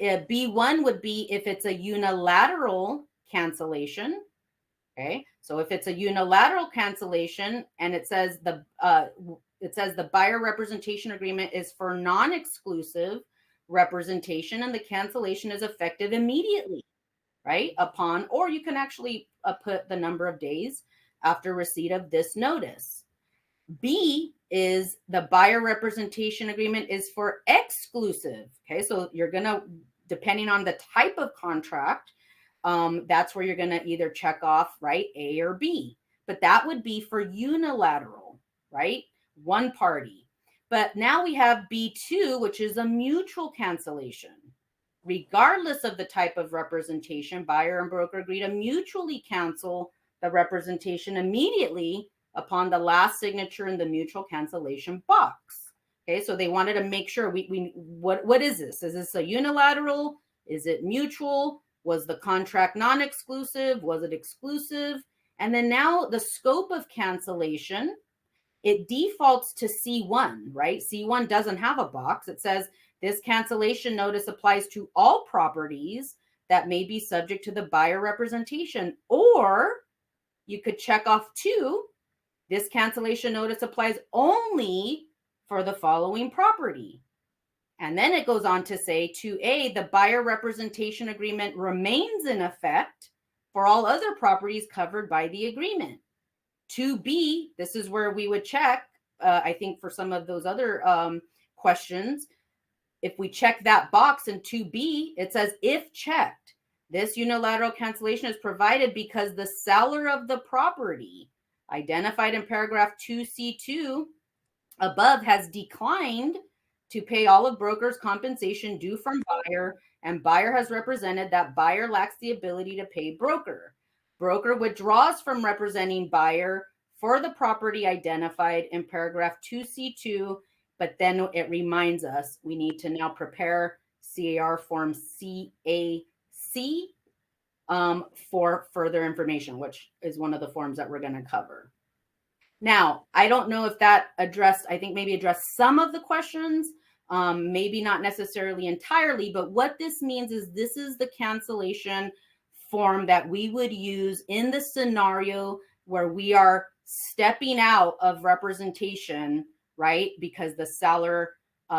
A: B1 would be if it's a unilateral cancellation. Okay, so if it's a unilateral cancellation and it says the buyer representation agreement is for non-exclusive representation and the cancellation is effective immediately, right, upon, or you can actually put the number of days after receipt of this notice. B is the buyer representation agreement is for exclusive. Okay, so you're going to, depending on the type of contract, that's where you're going to either check off, right, A or B. But that would be for unilateral, right, one party. But now we have B2, which is a mutual cancellation. Regardless of the type of representation, buyer and broker agree to mutually cancel the representation immediately upon the last signature in the mutual cancellation box. Okay, so they wanted to make sure what is this? Is this a unilateral? Is it mutual? Was the contract non-exclusive? Was it exclusive? And then now the scope of cancellation, it defaults to C1, right? C1 doesn't have a box. It says this cancellation notice applies to all properties that may be subject to the buyer representation. Or you could check off 2, this cancellation notice applies only for the following property. And then it goes on to say 2A, the buyer representation agreement remains in effect for all other properties covered by the agreement. 2B, this is where we would check, I think for some of those other questions, if we check that box in 2B, it says if checked, this unilateral cancellation is provided because the seller of the property identified in paragraph 2C2 above has declined to pay all of broker's compensation due from buyer, and buyer has represented that buyer lacks the ability to pay broker. Broker withdraws from representing buyer for the property identified in paragraph 2C2, but then it reminds us we need to now prepare CAR form CAC for further information, which is one of the forms that we're going to cover. Now, I don't know if that addressed, I think maybe addressed some of the questions, maybe not necessarily entirely, but what this means is this is the cancellation form that we would use in the scenario where we are stepping out of representation, right? Because the seller,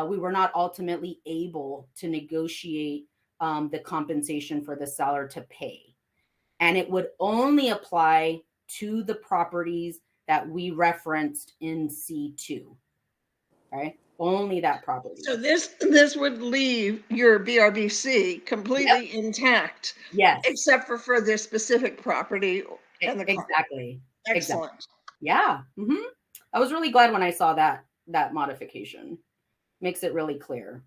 A: we were not ultimately able to negotiate the compensation for the seller to pay. And it would only apply to the properties that we referenced in C2, right? Only that property.
E: So this would leave your BRBC completely intact.
A: Yes.
E: Except for this specific property and the
A: exactly.
E: Excellent.
A: Exactly. Yeah. Mm-hmm. I was really glad when I saw that modification. Makes it really clear.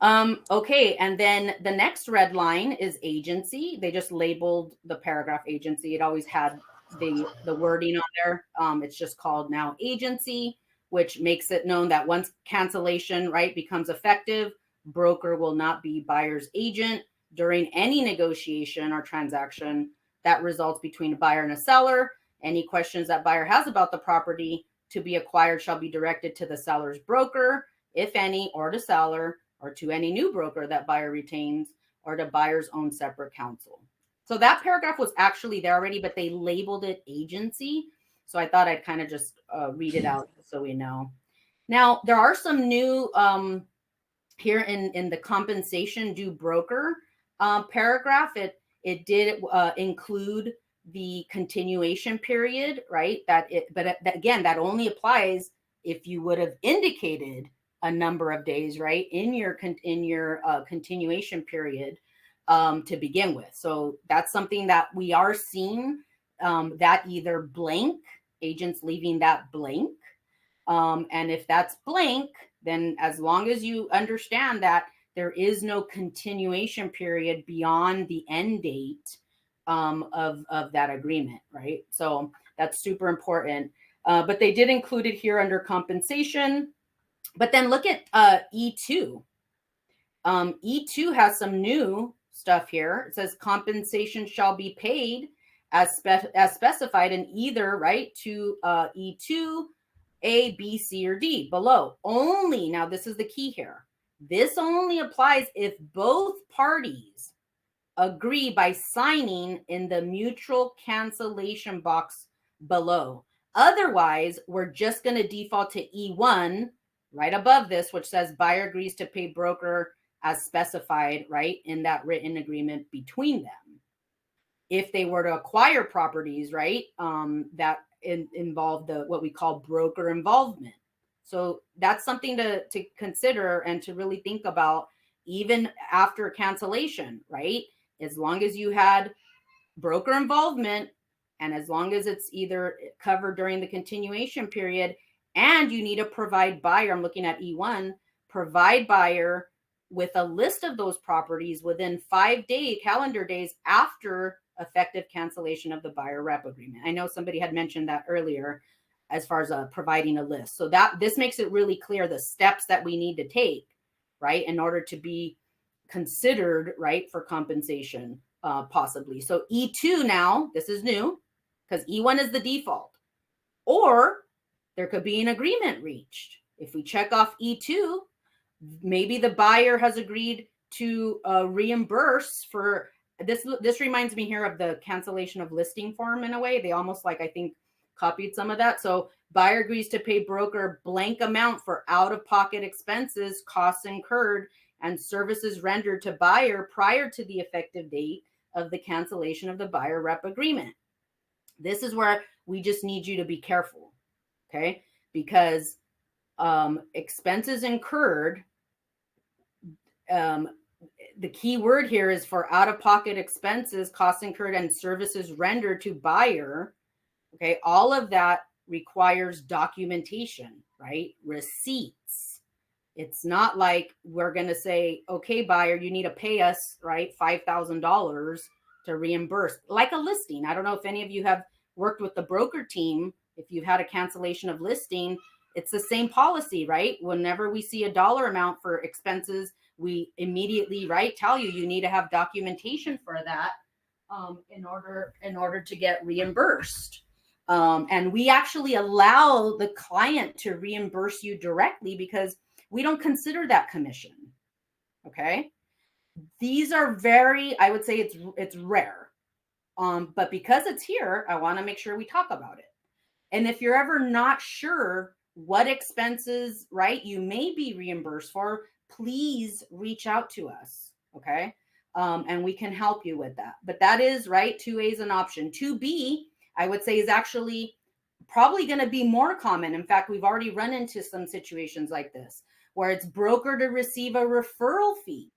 A: Okay, and then the next red line is agency. They just labeled the paragraph agency. It always had the wording on there. It's just called now agency, which makes it known that once cancellation, right, becomes effective, broker will not be buyer's agent during any negotiation or transaction that results between a buyer and a seller. Any questions that buyer has about the property to be acquired shall be directed to the seller's broker, if any, or to seller, or to any new broker that buyer retains, or to buyer's own separate counsel. So that paragraph was actually there already, but they labeled it agency. So I thought I'd kind of just read it out so we know. Now, there are some new here in the compensation due broker paragraph. It did include the continuation period, right? But again, that only applies if you would have indicated a number of days, right, in your continuation period to begin with. So that's something that we are seeing, that either blank, agents leaving that blank. And if that's blank, then as long as you understand that there is no continuation period beyond the end date of that agreement, right? So that's super important. But they did include it here under compensation. But then look at E2. E2 has some new stuff here. It says compensation shall be paid as specified in either, right, to E2, A, B, C, or D below. Only, now this is the key here. This only applies if both parties agree by signing in the mutual cancellation box below. Otherwise, we're just going to default to E1 right above this, which says buyer agrees to pay broker as specified, right, in that written agreement between them. If they were to acquire properties, right, that involve what we call broker involvement. So that's something to consider and to really think about even after cancellation, right? As long as you had broker involvement and as long as it's either covered during the continuation period and you need to provide buyer, I'm looking at E1, provide buyer with a list of those properties within 5 calendar days after effective cancellation of the buyer rep agreement. I know somebody had mentioned that earlier as far as providing a list. So that this makes it really clear the steps that we need to take, right, in order to be considered, right, for compensation possibly. So E2 now, this is new because E1 is the default. Or there could be an agreement reached. If we check off E2, maybe the buyer has agreed to reimburse for this. This reminds me here of the cancellation of listing form in a way. They almost like, I think, copied some of that. So buyer agrees to pay broker blank amount for out-of-pocket expenses, costs incurred, and services rendered to buyer prior to the effective date of the cancellation of the buyer rep agreement. This is where we just need you to be careful, okay? Because expenses incurred, the key word here is for out-of-pocket expenses, costs incurred, and services rendered to buyer Okay. All of that requires documentation, right? Receipts. It's not like we're going to say, okay, buyer, you need to pay us, right, $5,000 to reimburse, like a listing. I don't know if any of you have worked with the broker team. If you've had a cancellation of listing, it's the same policy, right? Whenever we see a dollar amount for expenses, we immediately, right, tell you, you need to have documentation for that in order to get reimbursed. And we actually allow the client to reimburse you directly because we don't consider that commission. Okay. These are very, I would say it's rare. But because it's here, I want to make sure we talk about it. And if you're ever not sure what expenses, right, you may be reimbursed for, please reach out to us. Okay. And we can help you with that. But that is, right, 2A is an option. 2B, I would say, is actually probably going to be more common. In fact, we've already run into some situations like this where it's broker to receive a referral fee.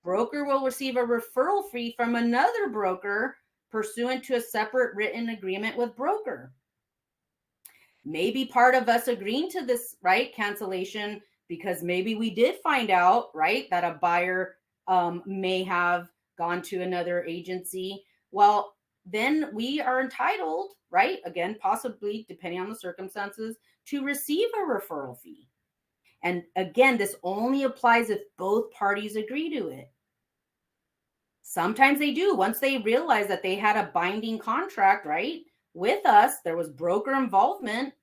A: Broker will receive a referral fee from another broker pursuant to a separate written agreement with broker. Maybe part of us agreeing to this, right, cancellation because maybe we did find out, right, that a buyer may have gone to another agency. Well, then we are entitled, right, again, possibly depending on the circumstances, to receive a referral fee. And again, this only applies if both parties agree to it. Sometimes they do. Once they realize that they had a binding contract, right, with us, there was broker involvement.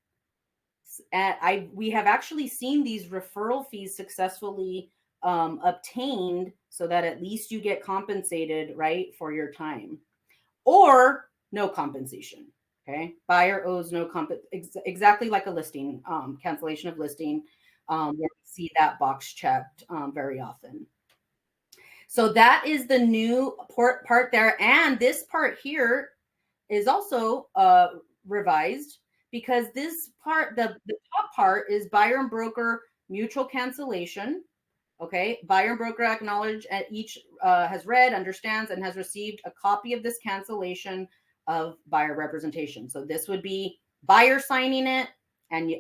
A: We have actually seen these referral fees successfully obtained so that at least you get compensated, right, for your time, or no compensation. Okay. Buyer owes no exactly like a listing, cancellation of listing, where we see that box checked very often. So that is the new part there. And this part here is also revised because this part, the top part is buyer and broker mutual cancellation. Okay. Buyer and broker acknowledge and each has read, understands, and has received a copy of this cancellation of buyer representation. So this would be buyer signing it and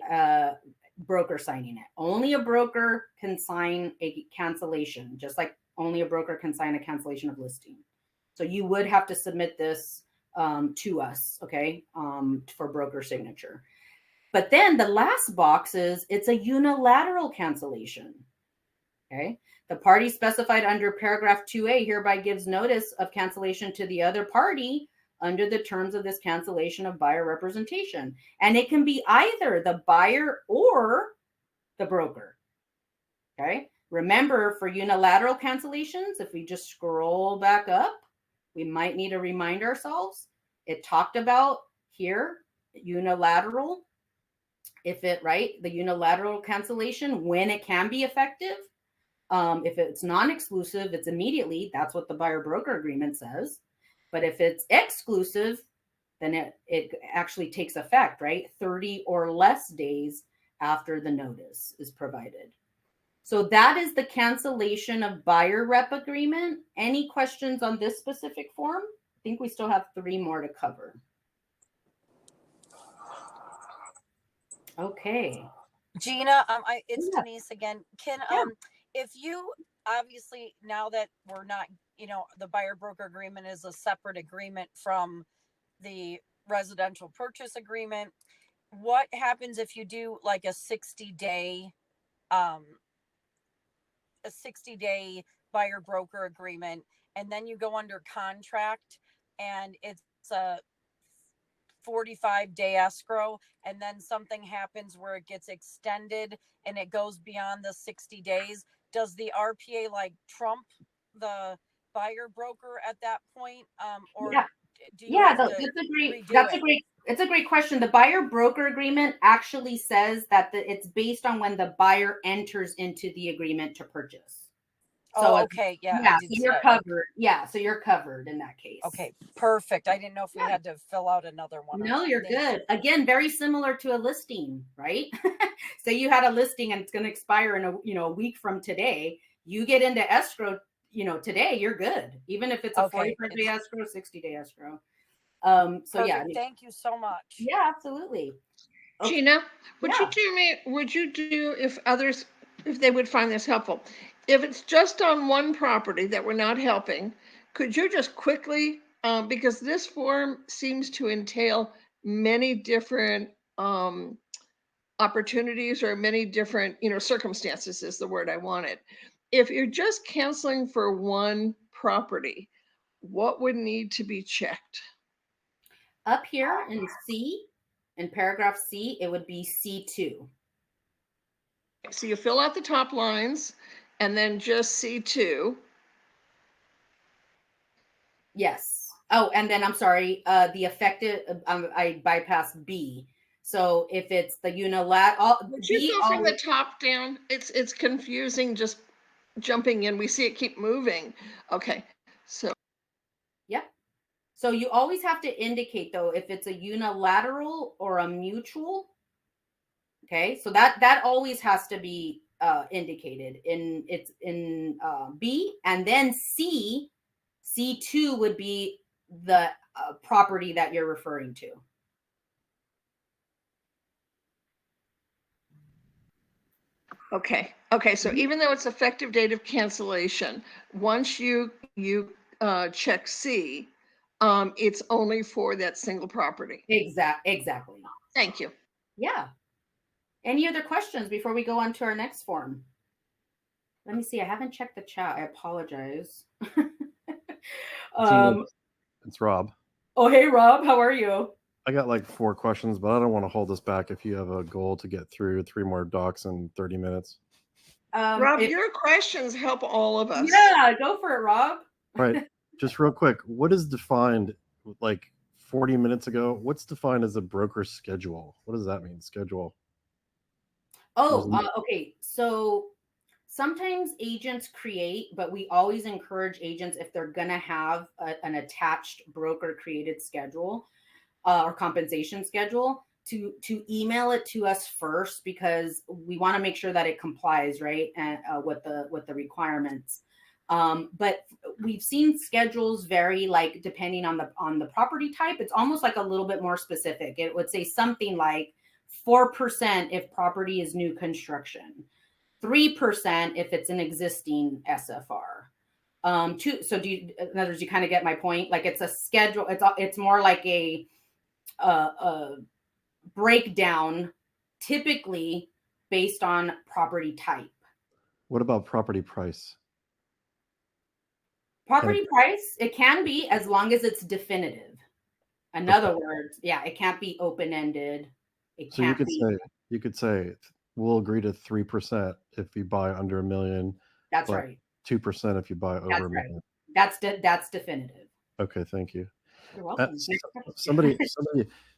A: broker signing it. Only a broker can sign a cancellation, just like only a broker can sign a cancellation of listing. So you would have to submit this to us, okay, for broker signature. But then the last box is it's a unilateral cancellation. Okay. The party specified under paragraph 2A hereby gives notice of cancellation to the other party under the terms of this cancellation of buyer representation. And it can be either the buyer or the broker. Okay. Remember, for unilateral cancellations, if we just scroll back up, we might need to remind ourselves. It talked about here, unilateral. If it, right, the unilateral cancellation, when it can be effective. If it's non-exclusive, it's immediately. That's what the buyer-broker agreement says. But if it's exclusive, then it actually takes effect, right? 30 or less days after the notice is provided. So that is the cancellation of buyer rep agreement. Any questions on this specific form? I think we still have 3 more to cover. Okay.
G: Gina, it's
A: Yeah.
G: Denise again.
A: Yeah.
G: If you obviously, now that we're not, the buyer broker agreement is a separate agreement from the residential purchase agreement, what happens if you do like a 60-day buyer broker agreement, and then you go under contract and it's a 45-day escrow, and then something happens where it gets extended and it goes beyond the 60 days? Does the RPA like trump the buyer broker at that point? Or
A: Yeah.
G: do you have to
A: it's a great question. The buyer broker agreement actually says that it's based on when the buyer enters into the agreement to purchase. So
G: okay. Yeah.
A: So you're covered. Yeah. So you're covered in that case.
G: Okay. Perfect. I didn't know if we had to fill out another one.
A: No, you're good. Again, very similar to a listing, right? Say you had a listing and it's going to expire in a week from today. You get into escrow, today, you're good. Even if it's a 45-day escrow, 60-day escrow. So
G: Perfect.
A: yeah.
G: Thank you so much.
A: Yeah, absolutely. Okay.
E: Gina, would
A: Yeah.
E: you do me, would you do if others, if they would find this helpful? If it's just on one property that we're not helping, could you just quickly, because this form seems to entail many different opportunities or many different, circumstances is the word I wanted. If you're just canceling for one property, what would need to be checked?
A: Up here in C, in paragraph C, it would be C2.
E: So you fill out the top lines and then just C2.
A: Yes. Oh, and then I'm sorry, the effective, I bypassed B. So if it's the unilateral,
E: Would you go from the top down? It's confusing just jumping in. We see it keep moving. Okay. So
A: yep. So you always have to indicate though if it's a unilateral or a mutual. Okay, so that always has to be indicated in B, and then C. C2 would be the property that you're referring to.
E: okay. So even though it's effective date of cancellation, once you check C, it's only for that single property.
A: Exactly.
E: Thank you.
A: Yeah. Any other questions before we go on to our next form? Let me see. I haven't checked the chat. I apologize.
F: It's Rob.
A: Oh, hey, Rob. How are you?
F: I got like 4 questions, but I don't want to hold this back if you have a goal to get through 3 more docs in 30 minutes.
E: Rob, your questions help all of us.
A: Yeah, go for it, Rob.
F: Right. Just real quick, what is defined like 40 minutes ago? What's defined as a broker schedule? What does that mean, schedule?
A: Oh, okay. So sometimes agents create, but we always encourage agents if they're going to have an attached broker created schedule or compensation schedule to email it to us first, because we want to make sure that it complies, right, and with the requirements. But we've seen schedules vary, like depending on the property type. It's almost like a little bit more specific. It would say something like 4% if property is new construction, 3% if it's an existing SFR. So in other words, you kind of get my point. Like it's a schedule. It's more like a breakdown, typically based on property type.
F: What about property price?
A: Property price, it can be, as long as it's definitive. In other words, yeah, it can't be open-ended. It
F: So
A: can't
F: you could say we'll agree to 3% if you buy under $1 million.
A: That's right.
F: 2% if you buy over $1 million.
A: That's definitive.
F: Okay, thank you.
A: You're welcome.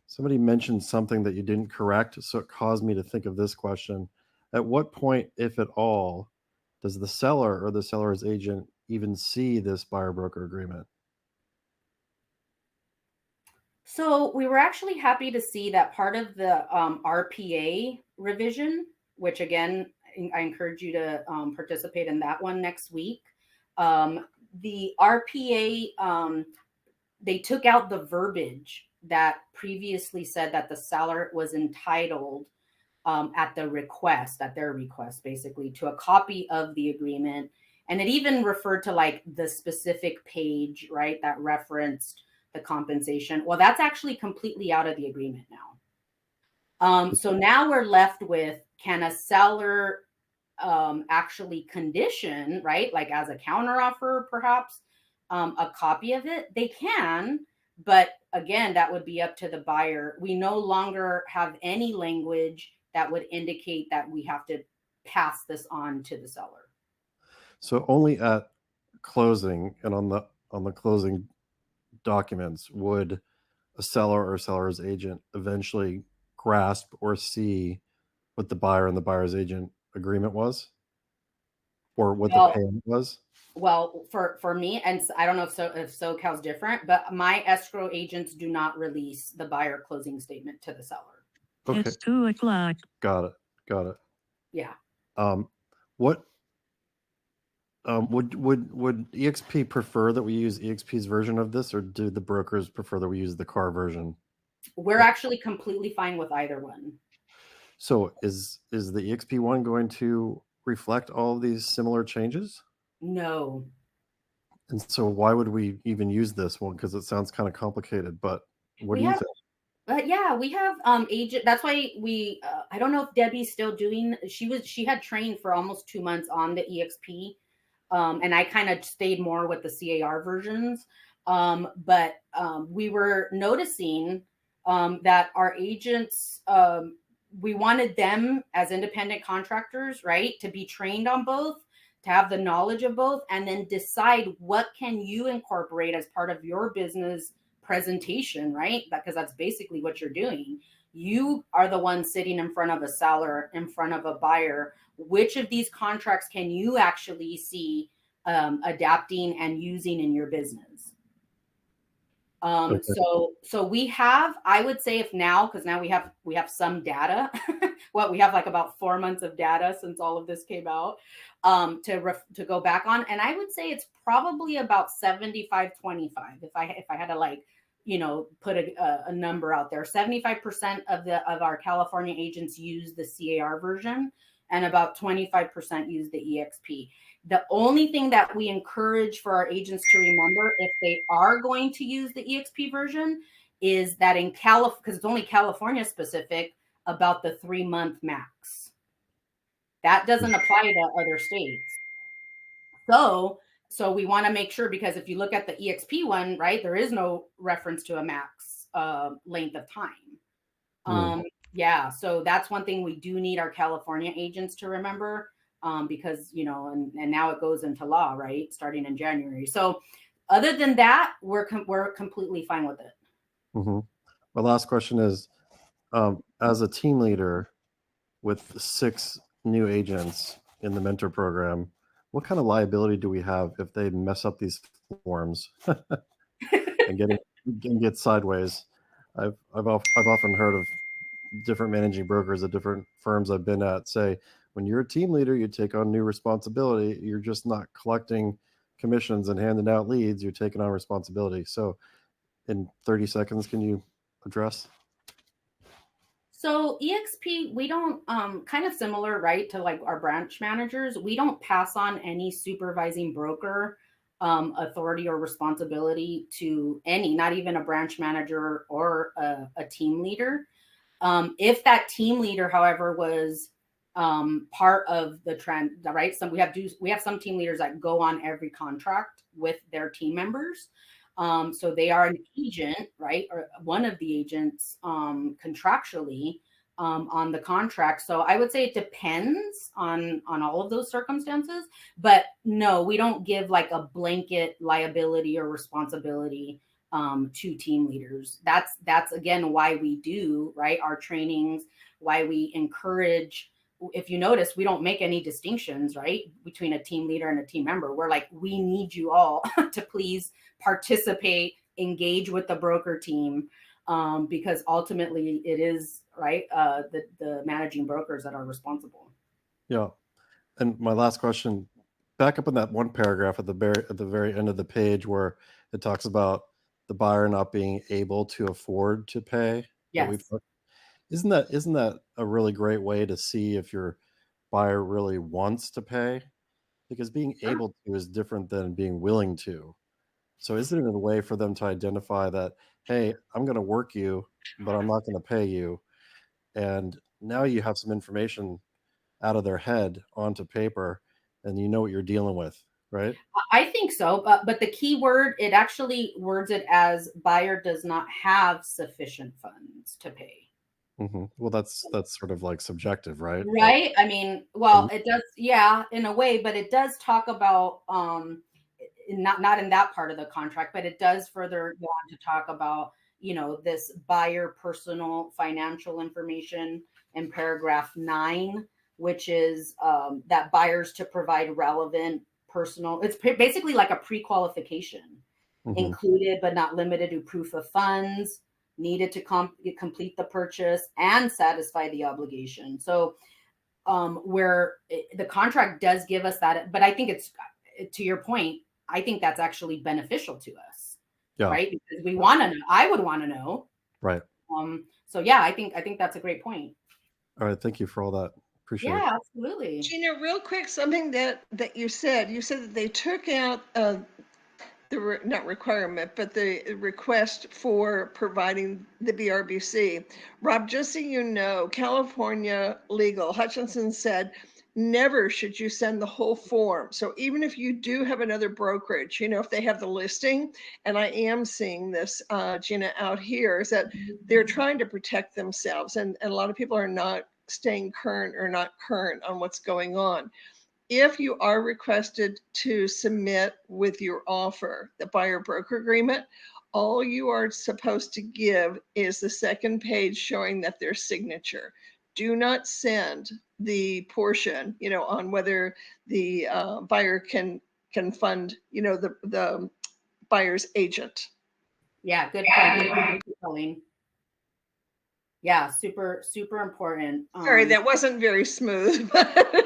F: Somebody mentioned something that you didn't correct, so it caused me to think of this question. At what point, if at all, does the seller or the seller's agent even see this buyer broker agreement?
A: So we were actually happy to see that part of the RPA revision, which again, I encourage you to participate in that one next week. The RPA, they took out the verbiage that previously said that the seller was entitled at their request, basically, to a copy of the agreement. And it even referred to like the specific page, right, that referenced the compensation. Well, that's actually completely out of the agreement now. So now we're left with, can a seller actually condition, right, like as a counteroffer, perhaps, a copy of it? They can, but again, that would be up to the buyer. We no longer have any language that would indicate that we have to pass this on to the seller.
F: So only at closing and on the closing documents would a seller or seller's agent eventually grasp or see what the buyer and the buyer's agent agreement was, or what the payment was.
A: Well, for me, and I don't know if SoCal's different, but my escrow agents do not release the buyer closing statement to the seller.
F: Okay.
H: It's 2 o'clock.
F: Got it.
A: Yeah.
F: What Would eXp prefer that we use eXp's version of this, or do the brokers prefer that we use the car version?
A: We're actually completely fine with either one.
F: So is the eXp one going to reflect all of these similar changes?
A: No.
F: And so why would we even use this one? Because it sounds kind of complicated, but what do you think?
A: Yeah, we have agent. That's why we. I don't know if Debbie's still doing. She had trained for almost 2 months on the eXp, and I kind of stayed more with the CAR versions. But we were noticing that our agents, we wanted them as independent contractors, right, to be trained on both, to have the knowledge of both, and then decide what can you incorporate as part of your business presentation, right? Because that's basically what you're doing. You are the one sitting in front of a seller, in front of a buyer. Which of these contracts can you actually see adapting and using in your business?
F: Okay.
A: So we have, I would say, if now, because now we have some data. We have like about 4 months of data since all of this came out, to go back on, and I would say it's probably about 75-25. If I had to, like, put a number out there, 75% of our California agents use the CAR version, and about 25% use the eXp. The only thing that we encourage for our agents to remember if they are going to use the eXp version is that in California, because it's only California specific, about the 3-month max. That doesn't apply to other states. So we want to make sure, because if you look at the eXp one, right, there is no reference to a max length of time. Yeah, so that's one thing we do need our California agents to remember, because, and now it goes into law, right, starting in January. So other than that, we're completely fine with it.
F: Mm-hmm. My last question is, as a team leader with 6 new agents in the mentor program, what kind of liability do we have if they mess up these forms and get sideways? I've often heard of different managing brokers at different firms I've been at say, when you're a team leader, you take on new responsibility. You're just not collecting commissions and handing out leads. You're taking on responsibility. So in 30 seconds, can you address?
A: So eXp, we don't, kind of similar, right, to like our branch managers, we don't pass on any supervising broker authority or responsibility to any, not even a branch manager or a team leader. If that team leader, however, was part of the trend, right? We have some team leaders that go on every contract with their team members. So they are an agent, right? Or one of the agents contractually on the contract. So I would say it depends on all of those circumstances. But no, we don't give like a blanket liability or responsibility to team leaders. That's again why we do, right, our trainings, why we encourage. If you notice, we don't make any distinctions, right, between a team leader and a team member. We're like, we need you all to please participate, engage with the broker team, because ultimately it is, right, the managing brokers that are responsible.
F: Yeah. And my last question, back up in that one paragraph at the very end of the page where it talks about the buyer not being able to afford to pay.
A: Yes.
F: Isn't that a really great way to see if your buyer really wants to pay? Because being able to is different than being willing to. So isn't it a way for them to identify that, hey, I'm going to work you, but I'm not going to pay you? And now you have some information out of their head onto paper, and you know what you're dealing with, right?
A: I think so. But the key word, it actually words it as buyer does not have sufficient funds to pay.
F: Mm-hmm. Well, that's sort of like subjective, right?
A: Right. I mean, well, it does, yeah, in a way, but it does talk about not in that part of the contract, but it does further go on to talk about, this buyer personal financial information in paragraph 9, which is that buyers to provide relevant personal, it's basically like a pre-qualification, included but not limited to proof of funds needed to complete the purchase and satisfy the obligation. So where the contract does give us that, but I think to your point, I think that's actually beneficial to us,
F: Yeah.
A: right? Because we want to know. I would want to know.
F: Right.
A: So yeah, I think that's a great point.
F: All right. Thank you for all that. Appreciate it.
A: Yeah, absolutely.
E: Gina, real quick, something that you said that they took out the not requirement, but the request for providing the BRBC. Rob, just so you know, California legal, Hutchinson said, never should you send the whole form. So even if you do have another brokerage, you know, if they have the listing, and I am seeing this, Gina, out here, is that they're trying to protect themselves. And a lot of people are not staying current or not current on what's going on. If you are requested to submit with your offer, the buyer broker agreement, all you are supposed to give is the second page showing that their signature. Do not send the portion, you know, on whether the buyer can fund, you know, the buyer's agent.
A: Yeah, good point. Thank you, Colleen. Yeah, super important.
E: Sorry, that wasn't very smooth.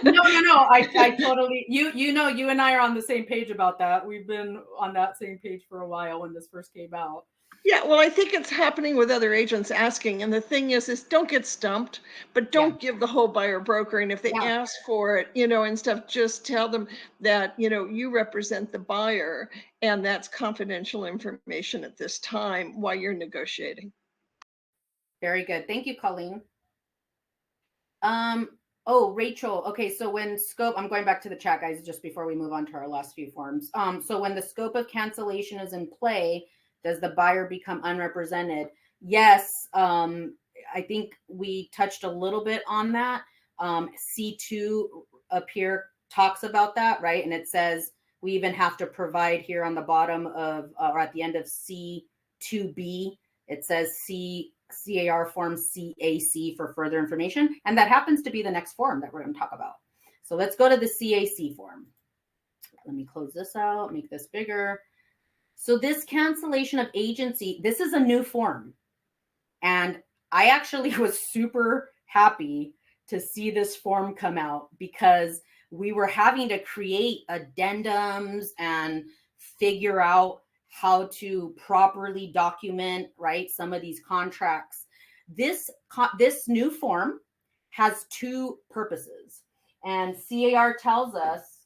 A: No. I totally, you know, you and I are on the same page about that. We've been on that same page for a while when this first came out.
E: Yeah, well, I think it's happening with other agents asking. And the thing is don't get stumped, but don't give the whole buyer broker. And if they ask for it, you know, and stuff, just tell them that, you know, you represent the buyer and that's confidential information at this time while you're negotiating.
A: Very good. Thank you, Colleen. Oh, Rachel. Okay, so when scope, I'm going back to the chat, guys, just before we move on to our last few forms. So when the scope of cancellation is in play, does the buyer become unrepresented? Yes. I think we touched a little bit on that. C2 up here talks about that, right? And it says we even have to provide here on the bottom of, or at the end of C2B, it says CAR form CAC for further information. And that happens to be the next form that we're going to talk about. So let's go to the CAC form. Let me close this out, make this bigger. So this cancellation of agency, this is a new form. And I actually was super happy to see this form come out because we were having to create addendums and figure out how to properly document, right, some of these contracts. This new form has two purposes. And CAR tells us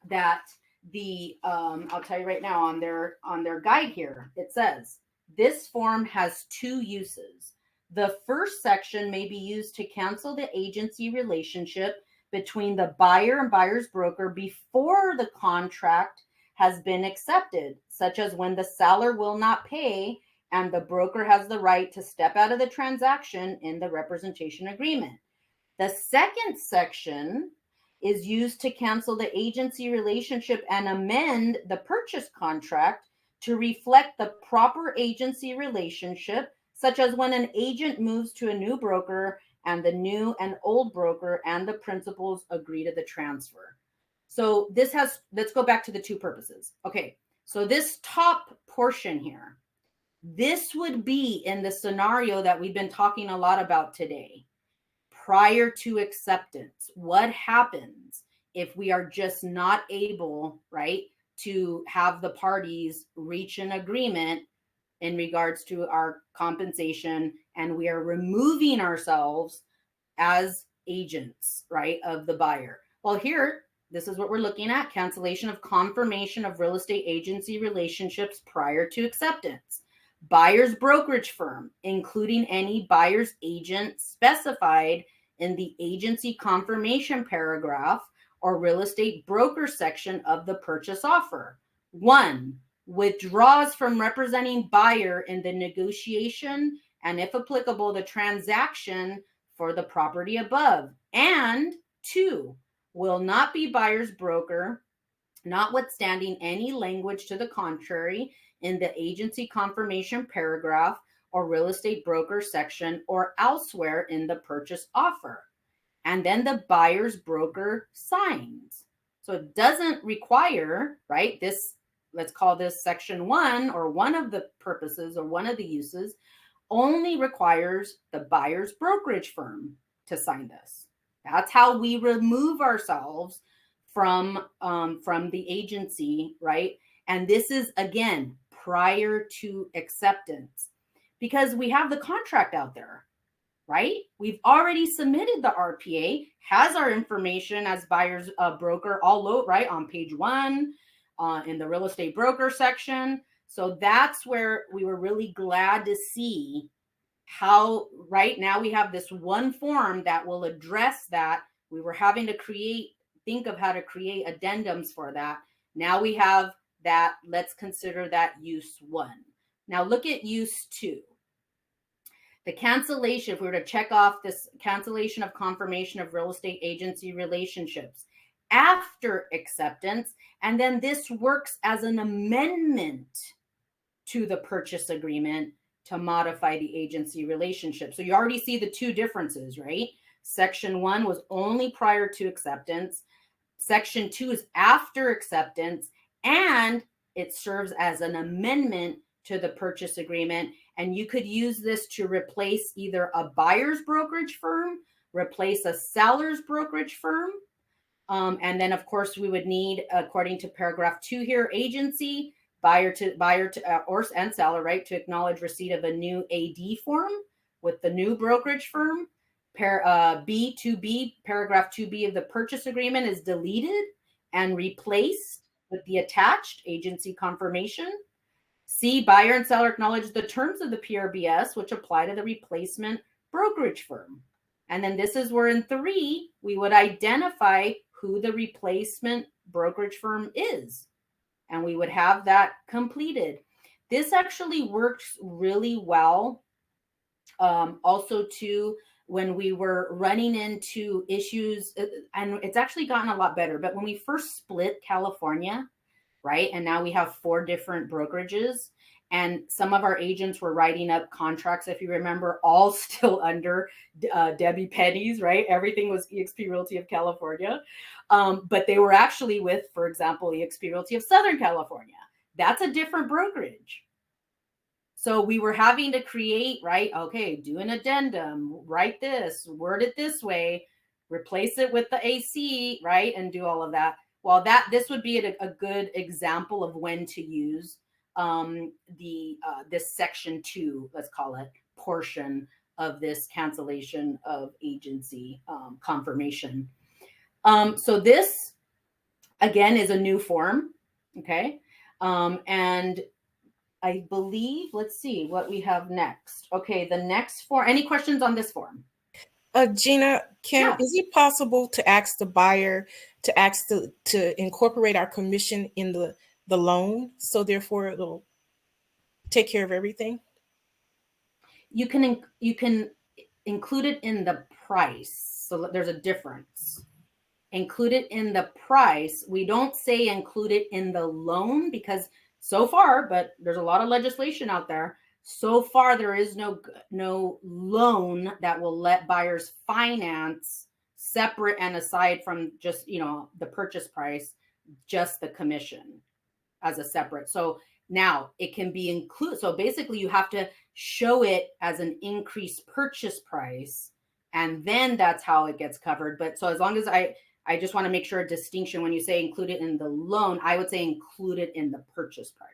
A: that I'll tell you right now on their guide here, it says this form has two uses. The first section may be used to cancel the agency relationship between the buyer and buyer's broker before the contract has been accepted, such as when the seller will not pay and the broker has the right to step out of the transaction in the representation agreement. The second section is used to cancel the agency relationship and amend the purchase contract to reflect the proper agency relationship, such as when an agent moves to a new broker and the new and old broker and the principals agree to the transfer. So let's go back to the two purposes. Okay, so this top portion here, this would be in the scenario that we've been talking a lot about today. Prior to acceptance, what happens if we are just not able, right, to have the parties reach an agreement in regards to our compensation and we are removing ourselves as agents, right, of the buyer? Well, here, this is what we're looking at: cancellation of confirmation of real estate agency relationships prior to acceptance. Buyer's brokerage firm, including any buyer's agent specified in the agency confirmation paragraph or real estate broker section of the purchase offer. 1, withdraws from representing buyer in the negotiation and, if applicable, the transaction for the property above. And 2, will not be buyer's broker, notwithstanding any language to the contrary in the agency confirmation paragraph or real estate broker section or elsewhere in the purchase offer. And then the buyer's broker signs. So it doesn't require, right, this, let's call this section 1, or one of the purposes or one of the uses, only requires the buyer's brokerage firm to sign this. That's how we remove ourselves from the agency, right? And this is, again, prior to acceptance, because we have the contract out there, right? We've already submitted the RPA, has our information as buyer's broker all over, right, on page 1 in the real estate broker section. So that's where we were really glad to see how right now we have this one form that will address that. We were having to think of how to create addendums for that. Now we have that. Let's consider that use 1. Now look at use 2. The cancellation, if we were to check off this cancellation of confirmation of real estate agency relationships after acceptance, and then this works as an amendment to the purchase agreement to modify the agency relationship. So you already see the 2 differences, right? Section 1 was only prior to acceptance. Section 2 is after acceptance, and it serves as an amendment to the purchase agreement. And you could use this to replace either a buyer's brokerage firm, replace a seller's brokerage firm. And then, of course, we would need, according to paragraph 2 here, agency, buyer to and seller, right, to acknowledge receipt of a new AD form with the new brokerage firm. B2B, paragraph 2B of the purchase agreement is deleted and replaced with the attached agency confirmation. C, buyer and seller acknowledge the terms of the PRBS, which apply to the replacement brokerage firm. And then this is where in 3, we would identify who the replacement brokerage firm is. And we would have that completed. This actually works really well. Also, too, when we were running into issues, and it's actually gotten a lot better, but when we first split California, right, and now we have 4 different brokerages, and some of our agents were writing up contracts, if you remember, all still under Debbie Penny's, right? Everything was eXp Realty of California. But they were actually with, for example, eXp Realty of Southern California. That's a different brokerage. So we were having to create, right? Okay, do an addendum, write this, word it this way, replace it with the AC, right? And do all of that. Well, this would be a good example of when to use this section 2, let's call it, portion of this cancellation of agency confirmation. So this, again, is a new form, okay? And I believe, let's see what we have next. Okay, the next form. Any questions on this form?
D: Gina, is it possible to ask the buyer to incorporate our commission in the loan, so therefore it'll take care of everything?
A: You can include it in the price. So there's a difference. Include it in the price. We don't say include it in the loan, because so far, but there's a lot of legislation out there. So far, there is no loan that will let buyers finance separate and aside from just, the purchase price, just the commission as a separate. So now it can be included. So basically you have to show it as an increased purchase price, and then that's how it gets covered. But so as long as I just want to make sure a distinction, when you say include it in the loan, I would say include it in the purchase price.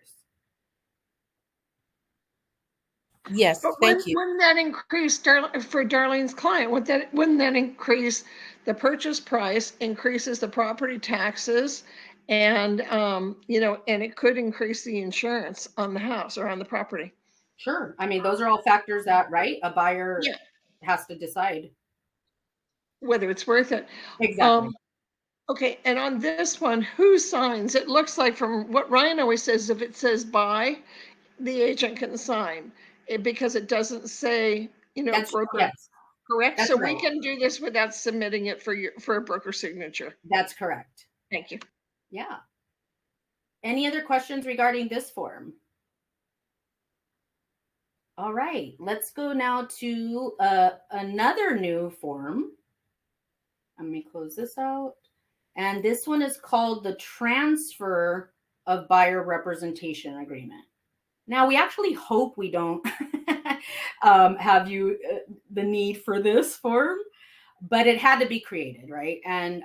D: Yes, thank you.
E: Wouldn't that increase, for Darlene's client, wouldn't that increase the purchase price, increases the property taxes, and and it could increase the insurance on the house or on the property?
A: Sure. I mean, those are all factors that, right, a buyer has to decide
E: whether it's worth it.
A: Exactly.
E: Okay, and on this one, who signs? It looks like, from what Ryan always says, if it says buy, the agent can sign it, because it doesn't say, broker.
A: Yes.
E: Correct?
A: That's
E: so
A: right.
E: We can do this without submitting it for a broker signature.
A: That's correct.
E: Thank you.
A: Yeah. Any other questions regarding this form? All right, let's go now to another new form. Let me close this out. And this one is called the Transfer of Buyer Representation Agreement. Now, we actually hope we don't have the need for this form, but it had to be created, right? And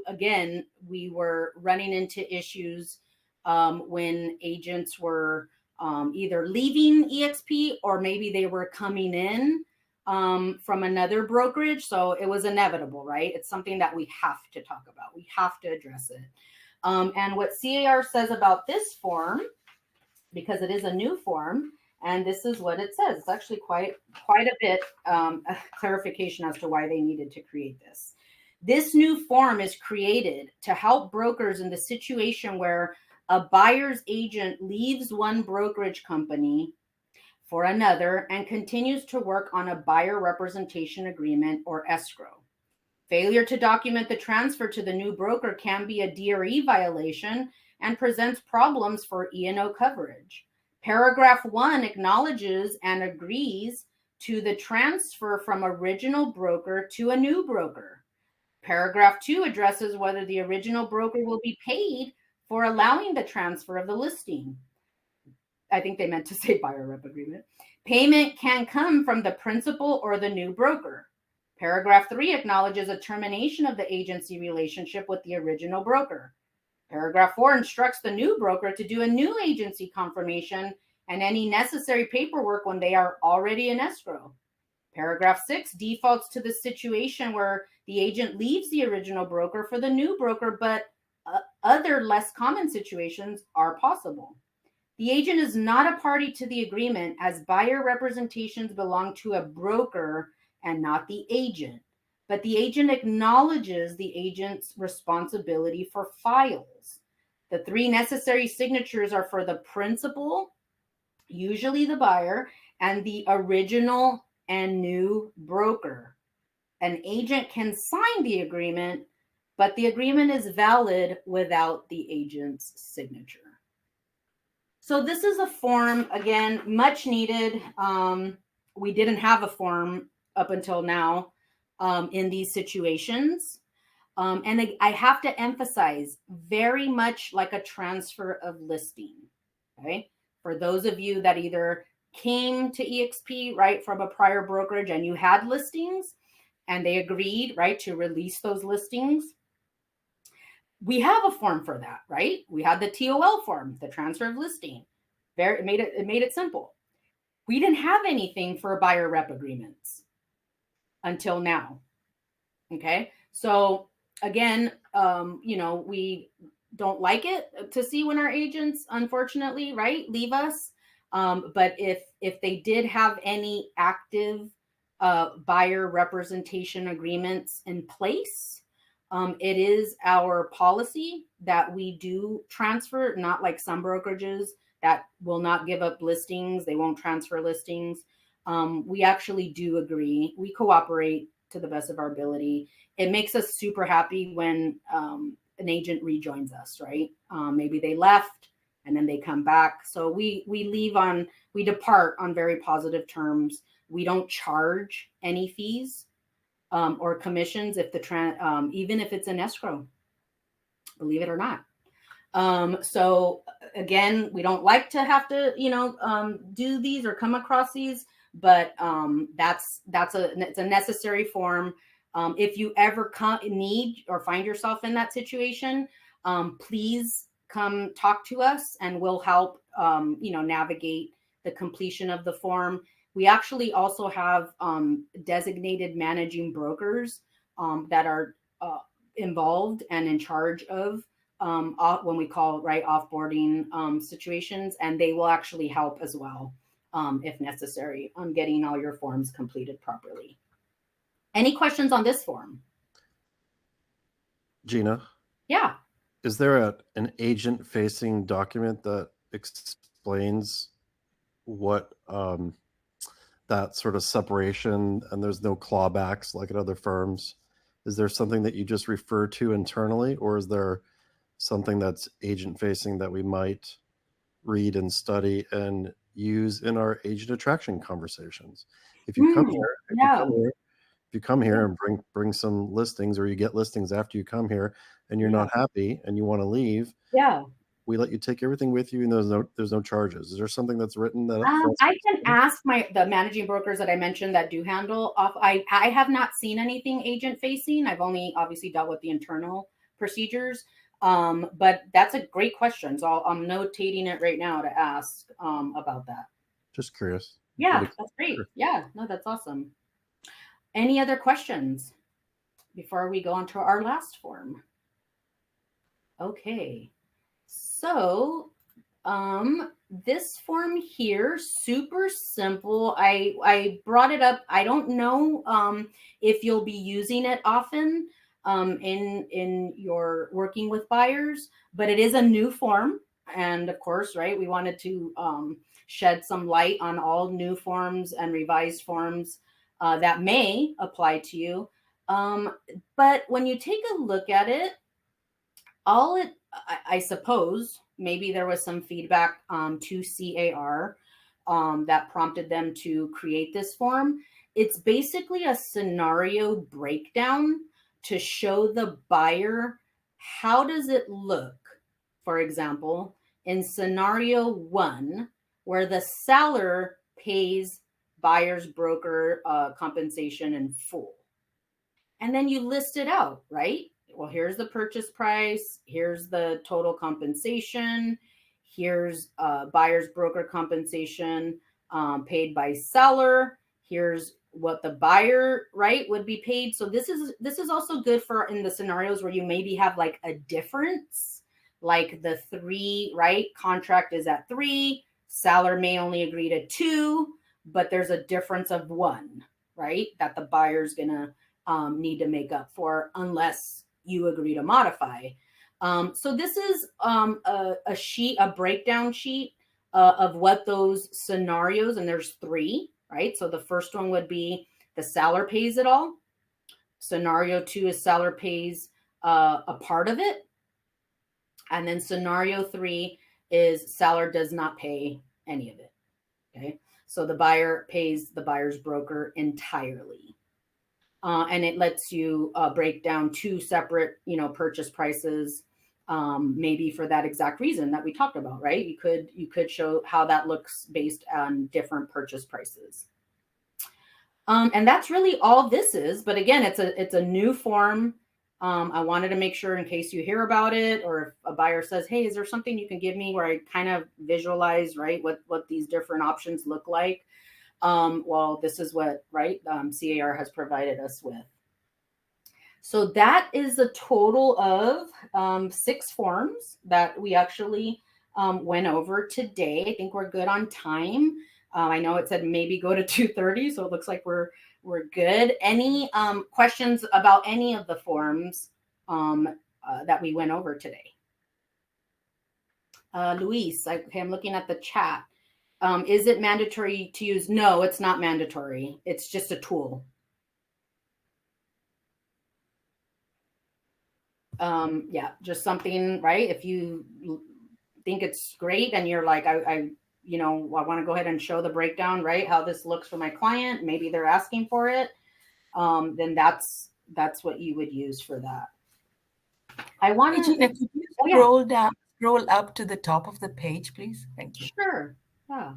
A: again, we were running into issues when agents were either leaving eXp or maybe they were coming in from another brokerage. So it was inevitable, right? It's something that we have to talk about. We have to address it. And what CAR says about this form, because it is a new form, and this is what it says. It's actually quite a bit a clarification as to why they needed to create this. This new form is created to help brokers in the situation where a buyer's agent leaves one brokerage company for another and continues to work on a buyer representation agreement or escrow. Failure to document the transfer to the new broker can be a DRE violation and presents problems for E&O coverage. Paragraph 1 acknowledges and agrees to the transfer from original broker to a new broker. Paragraph 2 addresses whether the original broker will be paid for allowing the transfer of the listing. I think they meant to say buyer rep agreement. Payment can come from the principal or the new broker. Paragraph 3 acknowledges a termination of the agency relationship with the original broker. Paragraph 4 instructs the new broker to do a new agency confirmation and any necessary paperwork when they are already in escrow. Paragraph 6 defaults to the situation where the agent leaves the original broker for the new broker, but other less common situations are possible. The agent is not a party to the agreement as buyer representations belong to a broker and not the agent, but the agent acknowledges the agent's responsibility for files. The 3 necessary signatures are for the principal, usually the buyer, and the original and new broker. An agent can sign the agreement, but the agreement is valid without the agent's signature. So this is a form, again, much needed. We didn't have a form up until now in these situations. And I have to emphasize, very much like a transfer of listing, okay? For those of you that either came to eXp, right, from a prior brokerage and you had listings and they agreed, right, to release those listings, we have a form for that, right? We had the TOL form, the transfer of listing. It made it simple. We didn't have anything for buyer rep agreements until now. Okay, so again, we don't like it to see when our agents, unfortunately, right, leave us. But if they did have any active buyer representation agreements in place, it is our policy that we do transfer, not like some brokerages that will not give up listings. They won't transfer listings. We actually do agree. We cooperate to the best of our ability. It makes us super happy when an agent rejoins us, right? Maybe they left and then they come back. So we depart on very positive terms. We don't charge any fees or commissions if even if it's an escrow, believe it or not. So again, we don't like to have to, do these or come across these, but it's a necessary form. If you ever need or find yourself in that situation, please come talk to us and we'll help, navigate the completion of the form. We actually also have designated managing brokers that are involved and in charge of when we call offboarding situations, and they will actually help as well if necessary on getting all your forms completed properly. Any questions on this form?
F: Gina?
A: Yeah.
F: Is there an agent-facing document that explains what that sort of separation, and there's no clawbacks like at other firms? Is there something that you just refer to internally, or is there something that's agent-facing that we might read and study and use in our agent attraction conversations? If you come here, and bring some listings, or you get listings after you come here and you're not happy and you want to leave, we let you take everything with you, and there's no charges. Is there something that's written that
A: I can ask the managing brokers that I mentioned that do handle off. I have not seen anything agent facing. I've only obviously dealt with the internal procedures. But that's a great question. So I'm notating it right now to ask about that.
F: Just curious.
A: Yeah, that's great. Yeah, no, that's awesome. Any other questions before we go on to our last form? Okay. So this form here, super simple. I brought it up. I don't know if you'll be using it often in your working with buyers, but it is a new form. And of course, right, we wanted to shed some light on all new forms and revised forms that may apply to you. But when you take a look at it, I suppose maybe there was some feedback to CAR that prompted them to create this form. It's basically a scenario breakdown to show the buyer how does it look, for example, in scenario 1, where the seller pays buyer's broker compensation in full. And then you list it out, right? Well, here's the purchase price. Here's the total compensation. Here's buyer's broker compensation paid by seller. Here's what the buyer, right, would be paid. So this is also good for in the scenarios where you maybe have like a difference, like the 3, right? Contract is at 3. Seller may only agree to 2, but there's a difference of 1, right? That the buyer's gonna need to make up for unless you agree to modify. So this is a sheet, a breakdown sheet of what those scenarios, and there's 3, right? So the first one would be the seller pays it all. Scenario 2 is seller pays a part of it. And then scenario 3 is seller does not pay any of it. Okay. So the buyer pays the buyer's broker entirely. And it lets you break down 2 separate, purchase prices, maybe for that exact reason that we talked about, right? You could show how that looks based on different purchase prices. And that's really all this is. But again, it's a new form. I wanted to make sure in case you hear about it, or if a buyer says, hey, is there something you can give me where I kind of visualize, right, what these different options look like? Well, this is what, right, CAR has provided us with. So that is a total of 6 forms that we actually went over today. I think we're good on time. I know it said maybe go to 2:30, so it looks like we're good. Any questions about any of the forms that we went over today? Luis, I'm looking at the chat. Is it mandatory to use? No, it's not mandatory. It's just a tool. Yeah, just something, right? If you think it's great and you're like, I want to go ahead and show the breakdown, right? How this looks for my client. Maybe they're asking for it. Then that's what you would use for that. I want to.
C: Gina, could you scroll up to the top of the page, please? Thank you.
A: Sure. Yeah.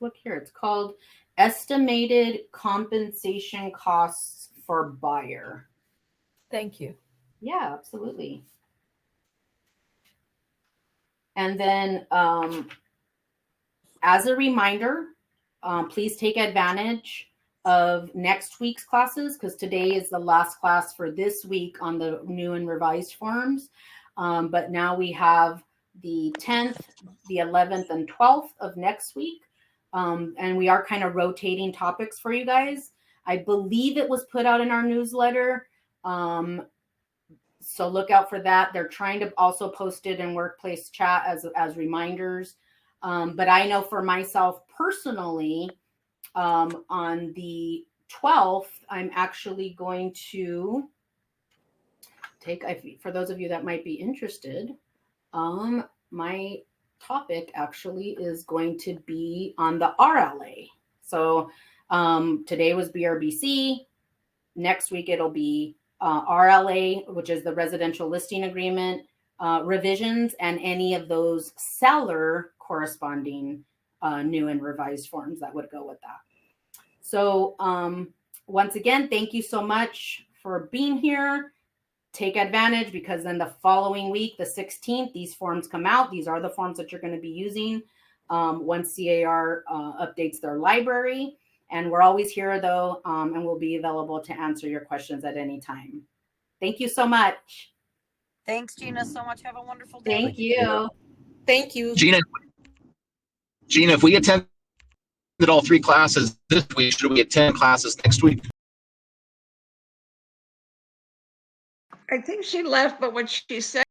A: Look here. It's called Estimated Compensation Costs for Buyer.
C: Thank you.
A: Yeah, absolutely. And then as a reminder, please take advantage of next week's classes, because today is the last class for this week on the new and revised forms. But now we have the 10th, the 11th, and 12th of next week. And we are kind of rotating topics for you guys. I believe it was put out in our newsletter. So look out for that. They're trying to also post it in workplace chat as reminders. But I know for myself personally, on the 12th, I'm actually going to take, for those of you that might be interested, my topic actually is going to be on the RLA. So today was BRBC. Next week it'll be RLA, which is the residential listing agreement. revisions and any of those seller corresponding new and revised forms that would go with that. So once again, thank you so much for being here. Take advantage, because then the following week, the 16th, these forms come out. These are the forms that you're going to be using once CAR updates their library. And we're always here, though, and we'll be available to answer your questions at any time. Thank you so much.
G: Thanks, Gina, so much. Have a wonderful day.
A: Thank you.
D: Thank you.
H: Gina, if we attended all 3 classes this week, should we attend classes next week?
E: I think she left, but what she said